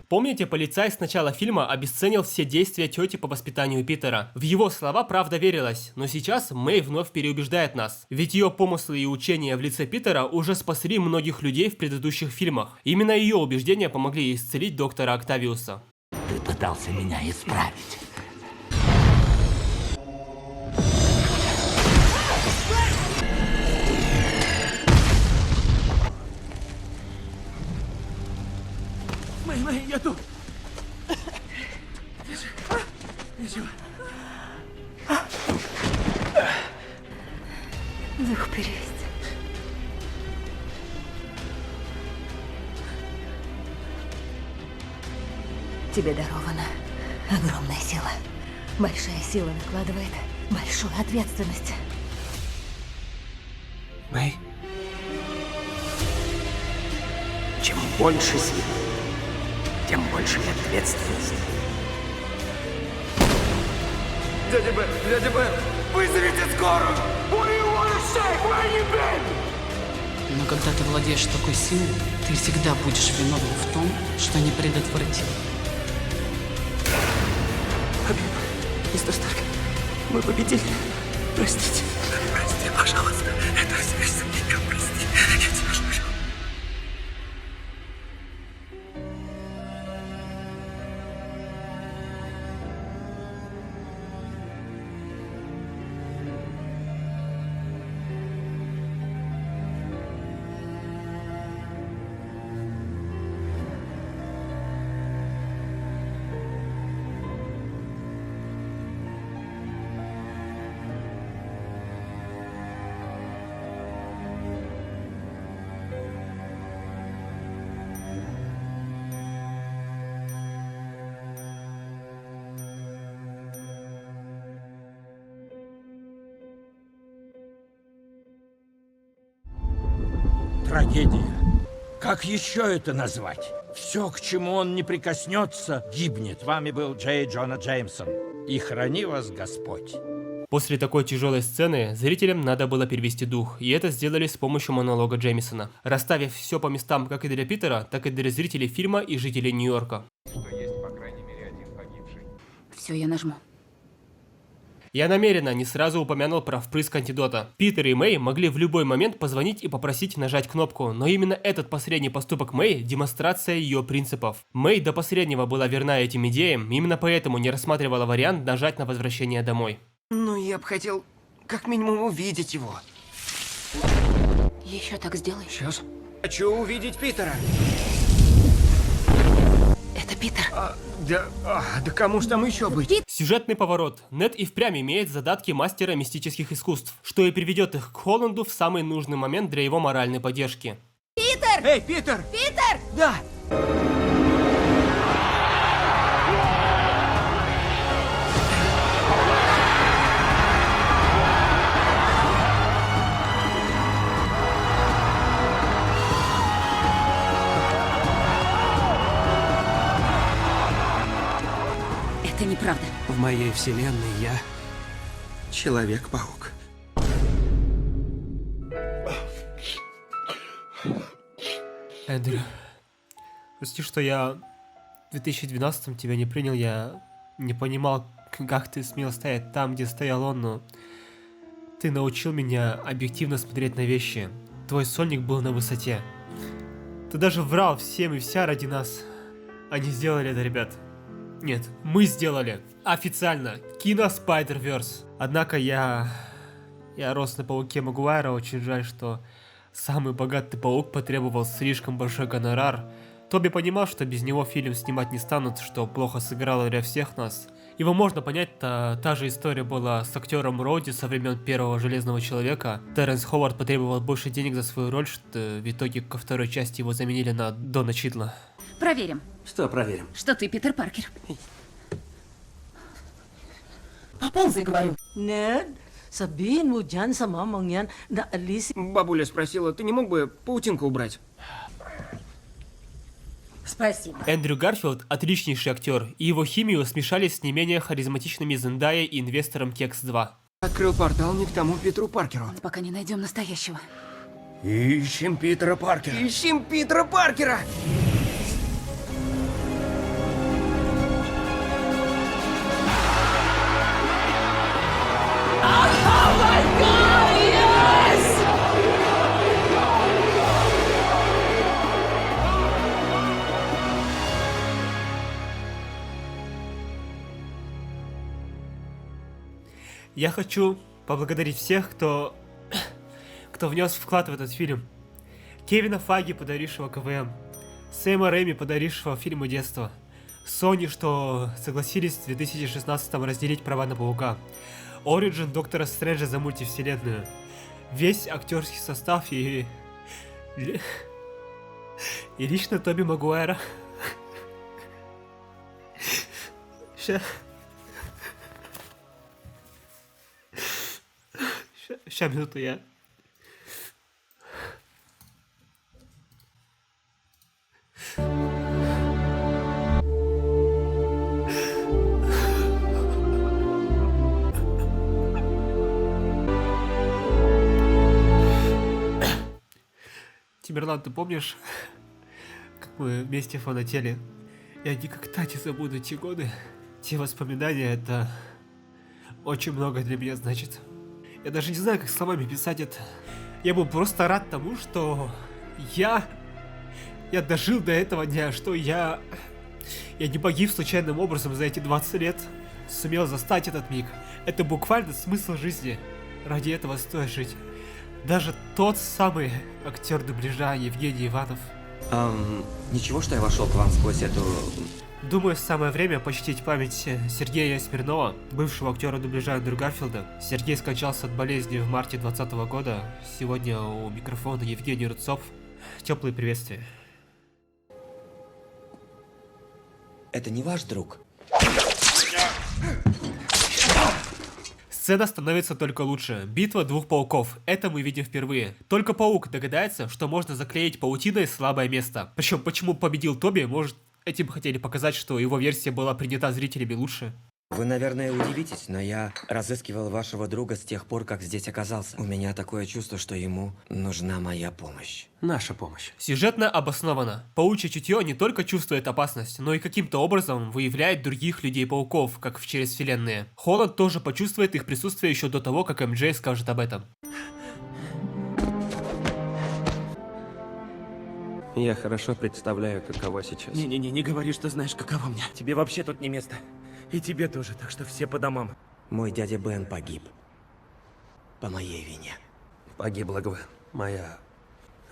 Помните, полицай с начала фильма обесценил все действия тети по воспитанию Питера. В его слова правда верилась, но сейчас Мэй вновь переубеждает нас. Ведь ее помыслы и учения в лице Питера уже спасли многих людей в предыдущих фильмах. Именно ее убеждения помогли исцелить доктора Октавиуса. Ты пытался меня исправить. Мэй, я тут. Ничего. Дух перевести. Тебе дарована огромная сила. Большая сила накладывает большую ответственность. Мэй? Чем больше сил, тем больше и ответственности. Дядя Бен, вызовите скорую! Но когда ты владеешь такой силой, ты всегда будешь виновен в том, что не предотвратил. Мистер Старк, мы победили. Простите. Прости, пожалуйста. Это все из-за меня, прости. Я тебя прошу. Трагедия. Как еще это назвать? Все, к чему он не прикоснется, гибнет. С вами был Джей Джона Джеймсон. И храни вас Господь. После такой тяжелой сцены зрителям надо было перевести дух, и это сделали с помощью монолога Джеймисона, расставив все по местам как и для Питера, так и для зрителей фильма и жителей Нью-Йорка. Все, я нажму. Я намеренно не сразу упомянул про впрыск антидота. Питер и Мэй могли в любой момент позвонить и попросить нажать кнопку, но именно этот последний поступок Мэй – демонстрация ее принципов. Мэй до последнего была верна этим идеям, именно поэтому не рассматривала вариант нажать на возвращение домой. Ну, я бы хотел как минимум увидеть его. Еще так сделай. Сейчас. Хочу увидеть Питера. Это Питер. Да кому ж там еще быть? Сюжетный поворот. Нед и впрямь имеет задатки мастера мистических искусств, что и приведет их к Холланду в самый нужный момент для его моральной поддержки. Питер! Эй, Питер! Питер! Да! Это неправда. В моей вселенной я Человек-паук. Эндрю, прости, что я в 2012-м тебя не принял, я не понимал, как ты смел стоять там, где стоял он, но ты научил меня объективно смотреть на вещи. Твой сольник был на высоте. Ты даже врал всем и вся ради нас. Они сделали это, ребят. Нет, мы сделали. Официально. Кино Spider-Verse. Однако я рос на пауке Магуайра. Очень жаль, что самый богатый паук потребовал слишком большой гонорар. Тоби понимал, что без него фильм снимать не станут, что плохо сыграло для всех нас. Его можно понять, та же история была с актером Роуди со времен первого Железного Человека. Терренс Ховард потребовал больше денег за свою роль, что в итоге ко второй части его заменили на Дона Чидла. Проверим. Что проверим? Что ты Питер Паркер. Поползай, говорю. Нет, sabihin mo dyan sa mamang yan na alisin. Бабуля спросила, ты не мог бы паутинку убрать? Спасибо. Эндрю Гарфилд – отличнейший актер, и его химию смешали с не менее харизматичными Зендайей и инвестором Кекс 2. Открыл портал не к тому Питеру Паркеру. Пока не найдем настоящего. Ищем Питера Паркера. Ищем Питера Паркера! Я хочу поблагодарить всех, кто внес вклад в этот фильм. Кевина Файги, подарившего КВМ. Сэма Рэйми, подарившего фильму детства. Sony, что согласились в 2016-м разделить права на Паука. Origin Доктора Стрэнджа за мультивселенную. Весь актерский состав и лично Тоби Магуайра. Ща минуту я. Тимерлан, ты помнишь, как мы вместе фанатели? Я никогда не забуду те годы. Те воспоминания, это очень много для меня значит. Я даже не знаю, как словами писать это. Я был просто рад тому, что я дожил до этого дня, что я не погиб случайным образом за эти 20 лет. Сумел застать этот миг. Это буквально смысл жизни. Ради этого стоит жить. Даже тот самый актер дубляжа Евгений Иванов. Ничего, что я вошел к вам сквозь эту... Думаю, самое время почтить память Сергея Смирнова, бывшего актера дубляжа Эндрю Гарфилда. Сергей скончался от болезни в марте 2020 года. Сегодня у микрофона Евгений Рудцов. Теплые приветствия. Это не ваш друг? Сцена становится только лучше. Битва двух пауков. Это мы видим впервые. Только паук догадается, что можно заклеить паутиной слабое место. Причем, почему победил Тоби, может, этим хотели показать, что его версия была принята зрителями лучше. Вы, наверное, удивитесь, но я разыскивал вашего друга с тех пор, как здесь оказался. У меня такое чувство, что ему нужна моя помощь. Наша помощь. Сюжетно обосновано. Паучье чутье не только чувствует опасность, но и каким-то образом выявляет других людей-пауков, как в Через вселенные. Холланд тоже почувствует их присутствие еще до того, как МJ скажет об этом. Я хорошо представляю, каково сейчас. Не говори, что знаешь, каково мне. Тебе вообще тут не место. И тебе тоже, так что все по домам. Мой дядя Бен погиб. По моей вине. Погибла Гвен. Моя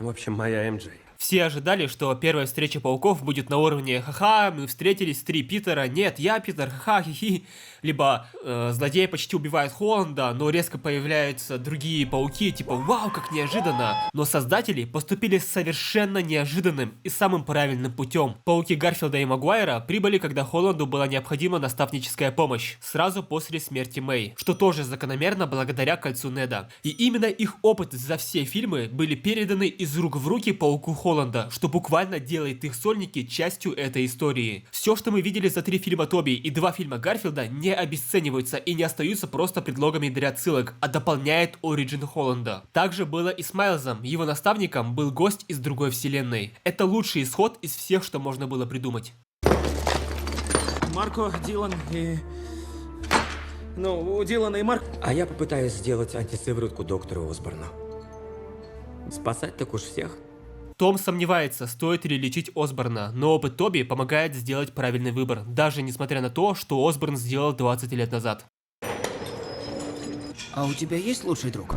МJ. Все ожидали, что первая встреча пауков будет на уровне «Ха-ха, мы встретились, 3 Питера, нет, я Питер, ха-ха, хи-хи». Либо злодей почти убивает Холланда, но резко появляются другие пауки, типа «Вау, как неожиданно». Но создатели поступили совершенно неожиданным и самым правильным путем. Пауки Гарфилда и Магуайра прибыли, когда Холланду была необходима наставническая помощь, сразу после смерти Мэй, что тоже закономерно благодаря кольцу Неда. И именно их опыт за все фильмы были переданы из рук в руки пауку Холланда, что буквально делает их сольники частью этой истории. Все, что мы видели за 3 фильма Тоби и 2 фильма Гарфилда, не обесцениваются и не остаются просто предлогами для отсылок, а дополняет Origin Холланда. Также было и с Майлзом, его наставником был гость из другой вселенной. Это лучший исход из всех, что можно было придумать. Марко, Дилан и... Ну, у Дилана и Марк... А я попытаюсь сделать антисыворотку доктору Осборну. Спасать так уж всех. Том сомневается, стоит ли лечить Осборна, но опыт Тоби помогает сделать правильный выбор, даже несмотря на то, что Осборн сделал 20 лет назад. А у тебя есть лучший друг?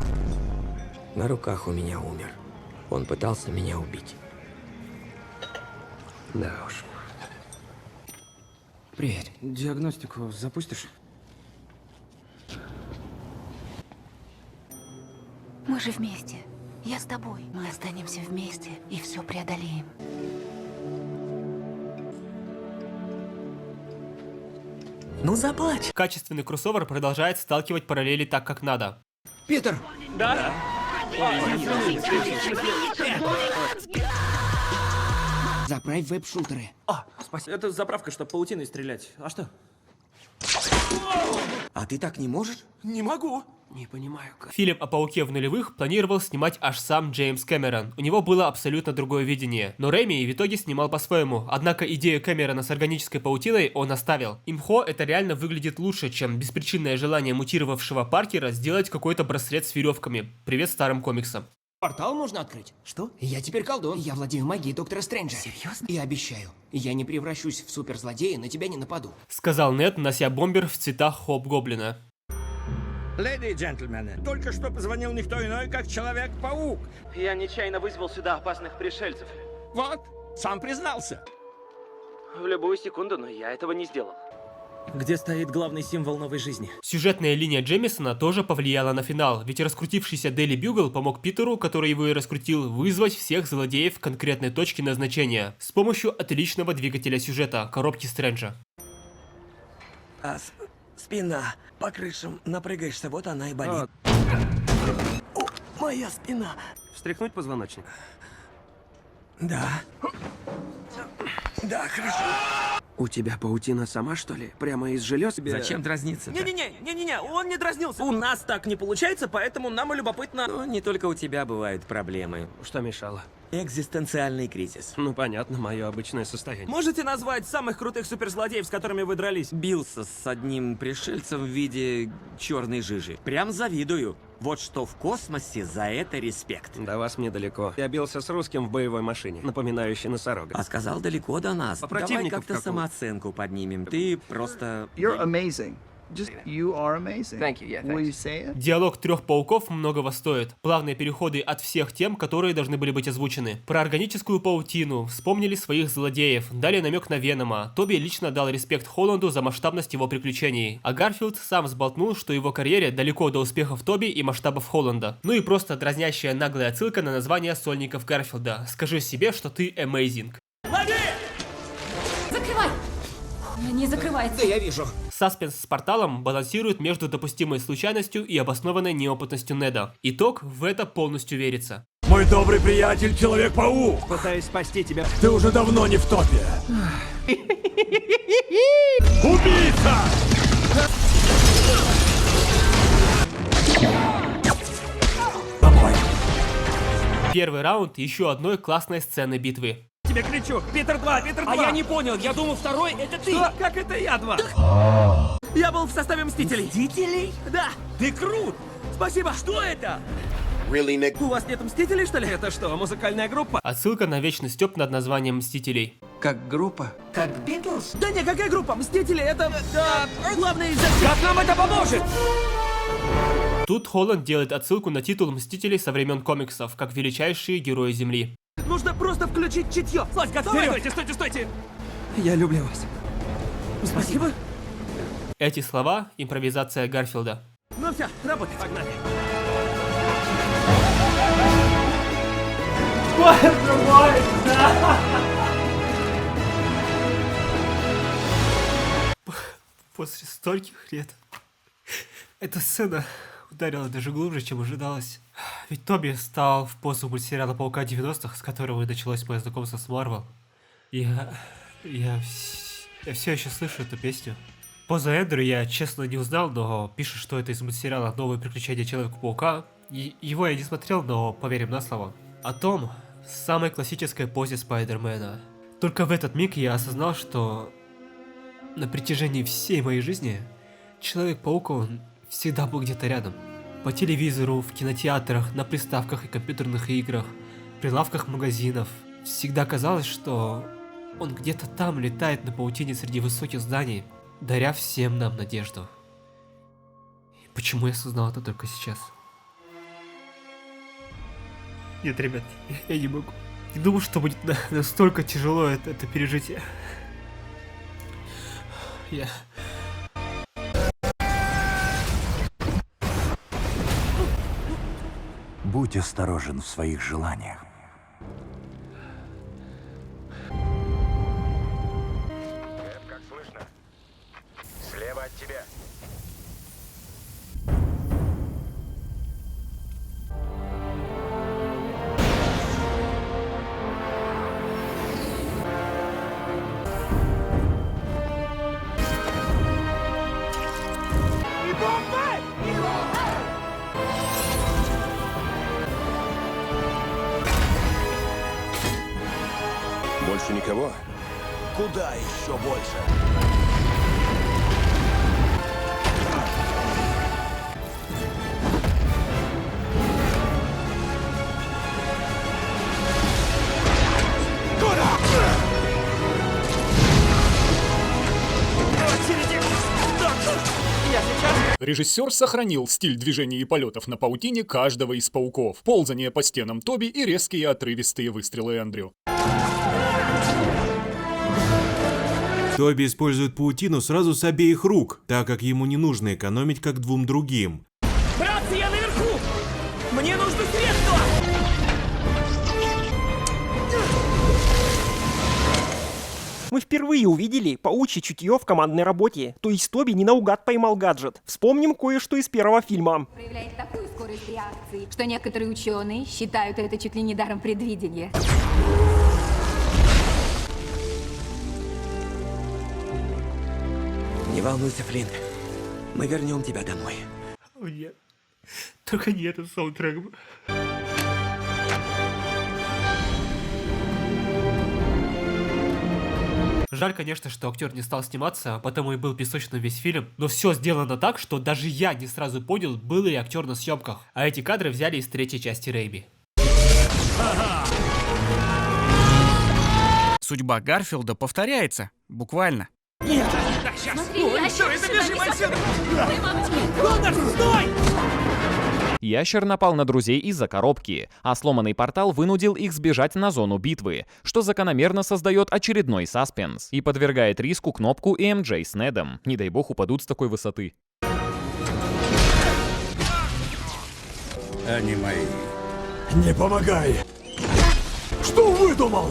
На руках у меня умер. Он пытался меня убить. Да уж. Привет. Диагностику запустишь? Мы же вместе. Я с тобой. Мы останемся вместе и все преодолеем. Ну заплачь. Качественный кроссовер продолжает сталкивать параллели так, как надо. Питер! Да? Заправь веб-шутеры. Спасибо. Это заправка, чтобы паутиной стрелять. А что? А ты так не можешь? Не могу. Не понимаю, как... Фильм о Пауке в нулевых планировал снимать аж сам Джеймс Кэмерон. У него было абсолютно другое видение. Но Рэйми в итоге снимал по-своему. Однако идею Кэмерона с органической паутиной он оставил. Имхо это реально выглядит лучше, чем беспричинное желание мутировавшего Паркера сделать какой-то браслет с веревками. Привет старым комиксам. Портал можно открыть? Что? Я теперь колдун. Я владею магией доктора Стрэнджа. Серьезно? И обещаю, я не превращусь в суперзлодея, на тебя не нападу. Сказал Нед, нося бомбер в цветах Хоб-Гоблина. Леди и джентльмены, только что позвонил никто иной, как Человек-паук. Я нечаянно вызвал сюда опасных пришельцев. Вот, сам признался. В любую секунду, но я этого не сделал. Где стоит главный символ новой жизни? Сюжетная линия Джемисона тоже повлияла на финал, ведь раскрутившийся Дейли Бюгл помог Питеру, который его и раскрутил, вызвать всех злодеев в конкретной точке назначения с помощью отличного двигателя сюжета, коробки Стрэнджа. Спина. По крышам напрыгаешься, вот она и болит. О, моя спина. Встряхнуть позвоночник? Да. Да, хорошо. У тебя паутина сама, что ли? Прямо из желез? Зачем дразниться? Не-не-не, он не дразнился. У нас так не получается, поэтому нам и любопытно. Ну, не только у тебя бывают проблемы. Что мешало? Экзистенциальный кризис. Ну, понятно, мое обычное состояние. Можете назвать самых крутых суперзлодеев, с которыми вы дрались? Бился с одним пришельцем в виде черной жижи. Прям завидую. Вот что в космосе за это респект. До вас мне далеко. Я бился с русским в боевой машине, напоминающей носорога. А сказал далеко до нас. Давай как-то самооценку поднимем. Ты просто... You're amazing. Just you are amazing. Thank you, yeah, Will you say it? Диалог трех пауков многого стоит. Плавные переходы от всех тем, которые должны были быть озвучены. Про органическую паутину, вспомнили своих злодеев, дали намек на Венома. Тоби лично дал респект Холланду за масштабность его приключений. А Гарфилд сам сболтнул, что его карьере далеко до успехов Тоби и масштабов Холланда. Ну и просто дразнящая наглая отсылка на название сольников Гарфилда. Скажи себе, что ты amazing. Закрывай! Не закрывается. Да я вижу. Саспенс с порталом балансирует между допустимой случайностью и обоснованной неопытностью Неда. Итог в это полностью верится. Мой добрый приятель Человек-паук! Пытаюсь спасти тебя. Ты уже давно не в топе. Убийца! Первый раунд еще одной классной сцены битвы. Тебе кричу, Питер 2, Питер 2! А я не понял, я думал, второй это ты. Что? Как это я 2? Я был в составе Мстителей. Мстителей? Да. Ты крут! Спасибо. Что это? У вас нет Мстителей, что ли? Это что, музыкальная группа? Отсылка на вечный стёб над названием Мстителей. Как группа? Как Битлз? Да не, какая группа? Мстители, это... главное из-за... Как нам это поможет? Тут Холланд делает отсылку на титул Мстителей со времен комиксов, как величайшие герои Земли. Нужно просто включить чутье. Слазь, готовы? Стойте, стойте, стойте. Я люблю вас. Спасибо. Эти слова — импровизация Гарфилда. Ну все, работай, погнали. После стольких лет эта сцена ударила даже глубже, чем ожидалось. Ведь Тоби стал в позу мультсериала Паука 90-х, с которого и началось мое знакомство с Марвел. Я все еще слышу эту песню. Позу Эндрю я честно не узнал, но пишет, что это из мультсериала «Новые приключения Человека-паука». Его я не смотрел, но поверим на слово. О том, самой классической позе Спайдермена. Только в этот миг я осознал, что на протяжении всей моей жизни Человек-паук, он всегда был где-то рядом. По телевизору, в кинотеатрах, на приставках и компьютерных играх. в прилавках магазинов. Всегда казалось, что он где-то там летает на паутине среди высоких зданий, даря всем нам надежду. И почему я осознал это только сейчас? Нет, ребят, я не могу. Не думал, что будет настолько тяжело это пережить. Я... Будь осторожен в своих желаниях. Как слышно? Слева от тебя. Больше никого? Куда еще больше? Режиссер сохранил стиль движения и полетов на паутине каждого из пауков, ползание по стенам Тоби и резкие отрывистые выстрелы Эндрю. Тоби использует паутину сразу с обеих рук, так как ему не нужно экономить, как двум другим. Братцы, я наверху! Мне нужны средства! Мы впервые увидели паучье чутье в командной работе, то есть Тоби не наугад поймал гаджет. Вспомним кое-что из первого фильма. Проявляет такую скорость реакции, что некоторые ученые считают это чуть ли не даром предвидения. Не волнуйся, Флинт. Мы вернем тебя домой. О нет. Только не этот саундтрек. Жаль, конечно, что актер не стал сниматься, потому и был песочным весь фильм. Но все сделано так, что даже я не сразу понял, был ли актер на съемках. А эти кадры взяли из третьей части Рэйми. Судьба Гарфилда повторяется, буквально. Нет! Смотри, Ой, все, это бежим отсюда! Коннор, стой! Ящер напал на друзей из-за коробки, а сломанный портал вынудил их сбежать на зону битвы, что закономерно создает очередной саспенс и подвергает риску Кнопку и МД с Недом. Не дай бог упадут с такой высоты. Они мои. Не помогай! Что выдумал?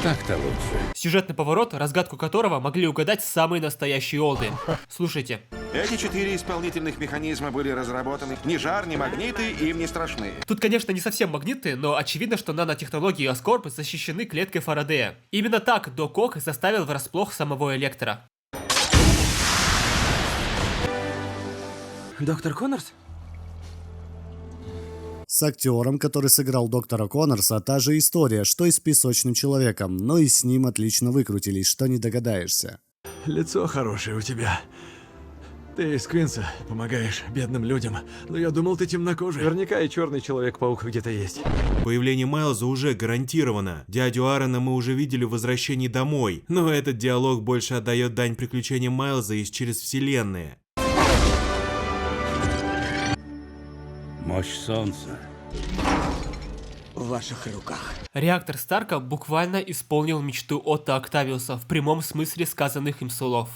Так-то лучше. Сюжетный поворот, разгадку которого могли угадать самые настоящие олды. Слушайте. Эти 4 исполнительных механизма были разработаны. Ни жар, ни магниты им не страшны. Тут, конечно, не совсем магниты, но очевидно, что нанотехнологии Оскорб защищены клеткой Фарадея. Именно так Док Ок заставил врасплох самого Электро. Доктор Коннорс? С актером, который сыграл доктора Коннорса, та же история, что и с Песочным Человеком, но и с ним отлично выкрутились, что не догадаешься. Лицо хорошее у тебя. Ты из Квинса, помогаешь бедным людям, но я думал, ты темнокожий. Наверняка и черный Человек-паук где-то есть. Появление Майлза уже гарантировано. Дядю Аарона мы уже видели в «Возвращении домой», но этот диалог больше отдает дань приключениям Майлза из «Через вселенные». Мощь солнца в ваших руках. Реактор Старка буквально исполнил мечту Отто Октавиуса в прямом смысле сказанных им слов.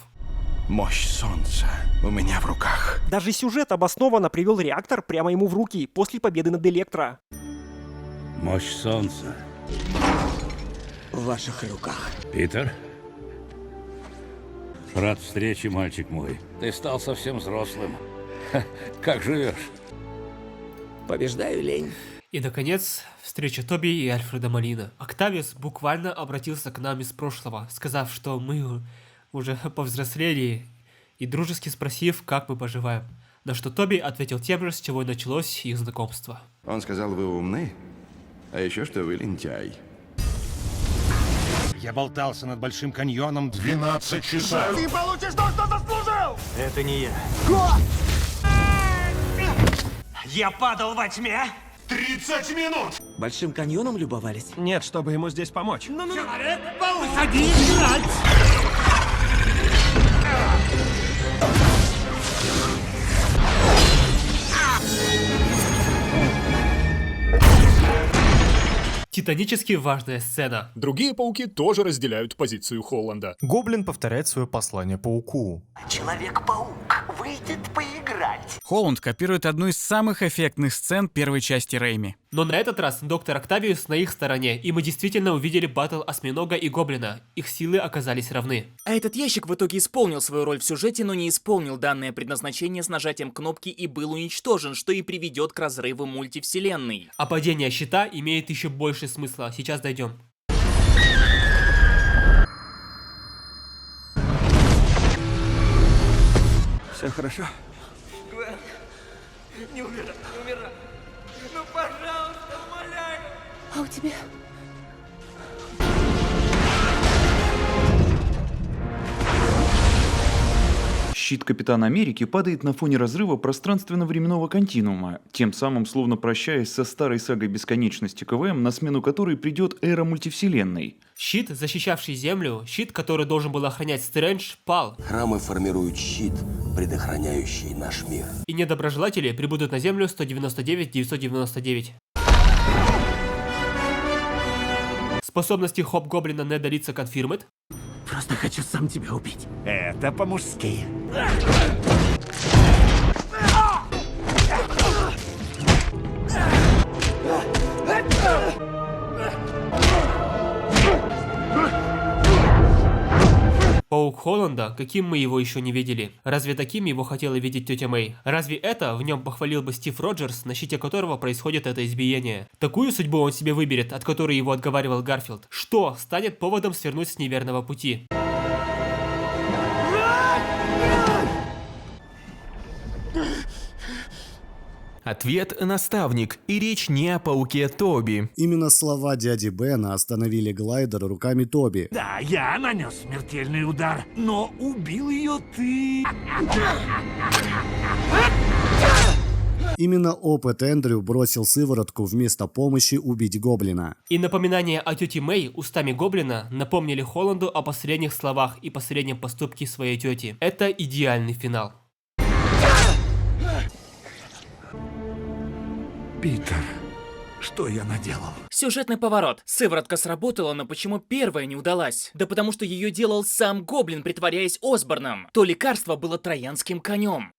Мощь солнца у меня в руках. Даже сюжет обоснованно привел реактор прямо ему в руки после победы над Электро. Мощь солнца в ваших руках. Питер? Рад встрече, мальчик мой. Ты стал совсем взрослым. Как живешь? Побеждаю лень. И, наконец, встреча Тоби и Альфреда Молина. Октавиус буквально обратился к нам из прошлого, сказав, что мы уже повзрослели, и дружески спросив, как мы поживаем. На что Тоби ответил тем же, с чего и началось их знакомство. Он сказал, вы умны, а еще что вы лентяй. Я болтался над Большим каньоном 12 часов. Ты получишь то, что заслужил! Это не я. Го! Я падал во тьме 30 минут! Большим каньоном любовались? Нет, чтобы ему здесь помочь. Человек-паук! Выходи играть! Титанически важная сцена. Другие пауки тоже разделяют позицию Холланда. Гоблин повторяет свое послание пауку. Человек-паук выйдет поиграть. Холланд копирует одну из самых эффектных сцен первой части Рэйми. Но на этот раз доктор Октавиус на их стороне, и мы действительно увидели баттл осьминога и гоблина. Их силы оказались равны. А этот ящик в итоге исполнил свою роль в сюжете, но не исполнил данное предназначение с нажатием кнопки и был уничтожен, что и приведет к разрыву мультивселенной. А падение щита имеет еще больше смысла. Сейчас дойдем. Все хорошо? Не умирай, не умирай. Ну, пожалуйста, умоляю. А у тебя? Щит Капитана Америки падает на фоне разрыва пространственно-временного континуума, тем самым словно прощаясь со старой сагой бесконечности КВМ, на смену которой придет эра мультивселенной. Щит, защищавший Землю, щит, который должен был охранять Стрэндж, пал. Храмы формируют щит, предохраняющий наш мир. И недоброжелатели прибудут на Землю 199-999. Способности Хоп-Гоблина Неда Лица confirmed. Просто хочу сам тебя убить. Это по-мужски. Паук Холланда, каким мы его еще не видели? Разве таким его хотела видеть тетя Мэй? Разве это в нем похвалил бы Стив Роджерс, на щите которого происходит это избиение? Такую судьбу он себе выберет, от которой его отговаривал Гарфилд. Что станет поводом свернуть с неверного пути? Ответ – наставник, и речь не о пауке Тоби. Именно слова дяди Бена остановили глайдер руками Тоби. Да, я нанес смертельный удар, но убил ее ты. Именно опыт Эндрю бросил сыворотку вместо помощи убить гоблина. И напоминание о тете Мэй устами гоблина напомнили Холланду о последних словах и последнем поступке своей тети. Это идеальный финал. Питер, что я наделал? Сюжетный поворот. Сыворотка сработала, но почему первая не удалась? Да потому что ее делал сам Гоблин, притворяясь Осборном. То лекарство было троянским конем.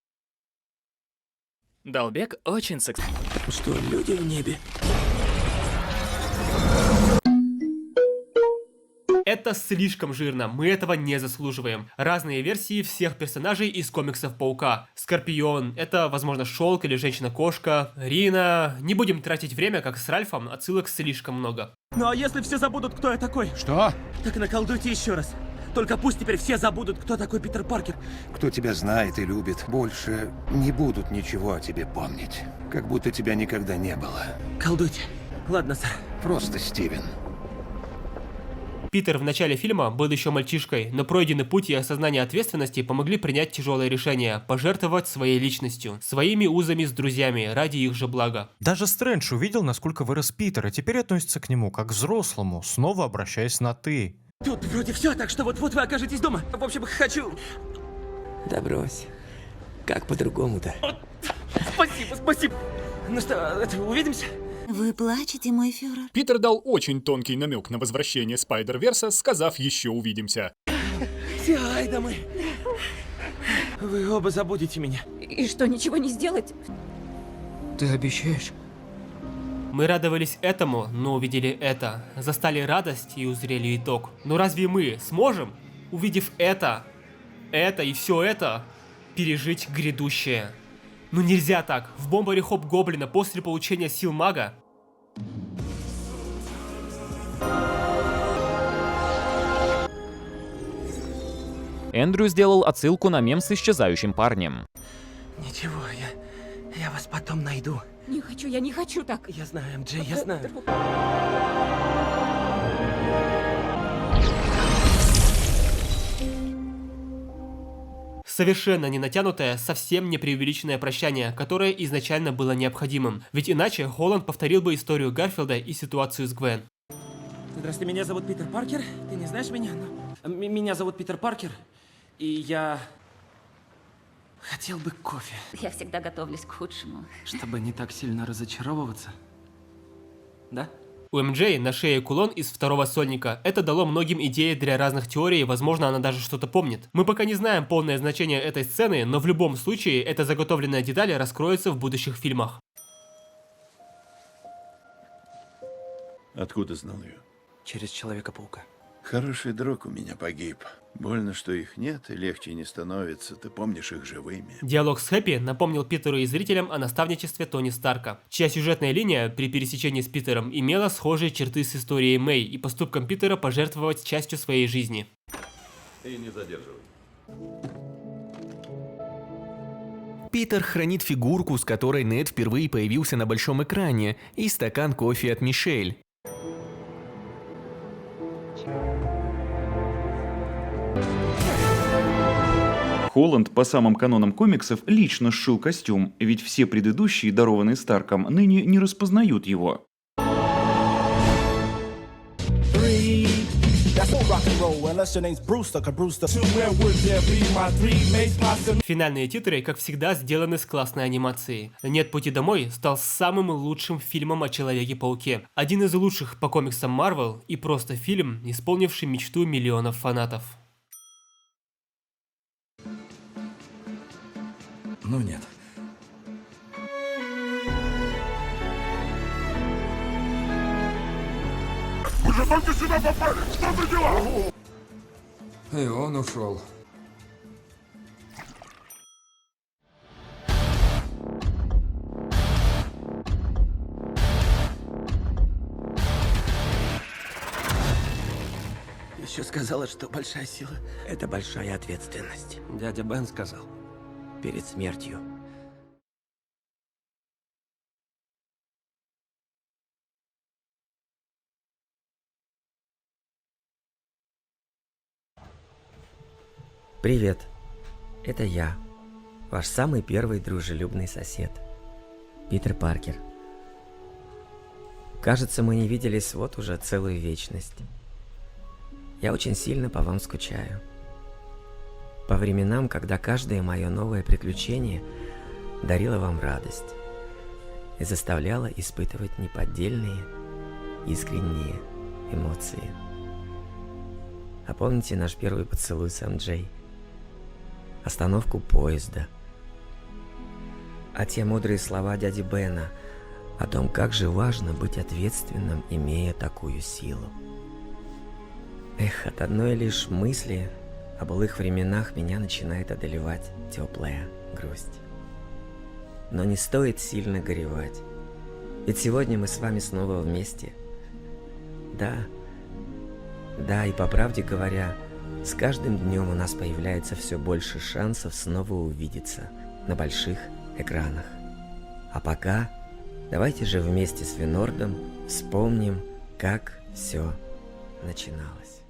Долбек очень сексуальный. Что, люди в небе? Это слишком жирно, мы этого не заслуживаем. Разные версии всех персонажей из комиксов Паука. Скорпион, это, возможно, Шелк или Женщина-кошка. Рина. Не будем тратить время, как с Ральфом, отсылок слишком много. Ну а если все забудут, кто я такой? Что? Так наколдуйте еще раз. Только пусть теперь все забудут, кто такой Питер Паркер. Кто тебя знает и любит, больше не будут ничего о тебе помнить. Как будто тебя никогда не было. Колдуйте. Ладно, сэр. Просто Стивен. Питер в начале фильма был еще мальчишкой, но пройденный путь и осознание ответственности помогли принять тяжелое решение – пожертвовать своей личностью, своими узами с друзьями ради их же блага. Даже Стрэндж увидел, насколько вырос Питер, и теперь относится к нему как к взрослому, снова обращаясь на «ты». Тут вроде все, так что вот-вот вы окажетесь дома. В общем, хочу... Да брось. Как по-другому-то? Спасибо, спасибо. Ну что, это, увидимся? Вы плачете, мой фюрер? Питер дал очень тонкий намек на возвращение Спайдер-Верса, сказав «еще увидимся». Все, ай да мы. Вы оба забудете меня. И что, ничего не сделать? Ты обещаешь? Мы радовались этому, но увидели это. Застали радость и узрели итог. Но разве мы сможем, увидев это и все это, пережить грядущее? Ну нельзя так. В бомбаре Хоп-Гоблина после получения сил мага. Эндрю сделал отсылку на мем с исчезающим парнем. Ничего, я вас потом найду. Не хочу, я не хочу так. Я знаю, МД, я знаю. Совершенно не натянутое, совсем не преувеличенное прощание, которое изначально было необходимым. Ведь иначе Холланд повторил бы историю Гарфилда и ситуацию с Гвен. Здравствуйте, меня зовут Питер Паркер. Ты не знаешь меня? Меня зовут Питер Паркер, и я хотел бы кофе. Я всегда готовлюсь к худшему. Чтобы не так сильно разочаровываться. Да? У МJ на шее кулон из второго сольника. Это дало многим идеи для разных теорий, возможно, она даже что-то помнит. Мы пока не знаем полное значение этой сцены, но в любом случае эта заготовленная деталь раскроется в будущих фильмах. Откуда знал ее? Через Человека-паука. Хороший друг у меня погиб. Больно, что их нет, и легче не становится. Ты помнишь их живыми. Диалог с Хэппи напомнил Питеру и зрителям о наставничестве Тони Старка, чья сюжетная линия при пересечении с Питером имела схожие черты с историей Мэй и поступком Питера пожертвовать частью своей жизни. И не задерживай. Питер хранит фигурку, с которой Нед впервые появился на большом экране, и стакан кофе от Мишель. Холланд по самым канонам комиксов лично сшил костюм, ведь все предыдущие, дарованные Старком, ныне не распознают его. Финальные титры, как всегда, сделаны с классной анимацией. «Нет пути домой» стал самым лучшим фильмом о Человеке-пауке. Один из лучших по комиксам Marvel и просто фильм, исполнивший мечту миллионов фанатов. Ну нет. Вы же только сюда попали! Что за дела? И он ушел. Еще сказала, что большая сила — это большая ответственность. Дядя Бен сказал. Перед смертью. Привет. Это я, ваш самый первый дружелюбный сосед, Питер Паркер. Кажется, мы не виделись вот уже целую вечность. Я очень сильно по вам скучаю. По временам, когда каждое мое новое приключение дарило вам радость и заставляло испытывать неподдельные, искренние эмоции. А помните наш первый поцелуй с МJ? Остановку поезда. А те мудрые слова дяди Бена о том, как же важно быть ответственным, имея такую силу. Эх, от одной лишь мысли о былых временах меня начинает одолевать теплая грусть. Но не стоит сильно горевать, ведь сегодня мы с вами снова вместе. Да, и по правде говоря, с каждым днем у нас появляется все больше шансов снова увидеться на больших экранах. А пока давайте же вместе с Винордом вспомним, как все начиналось.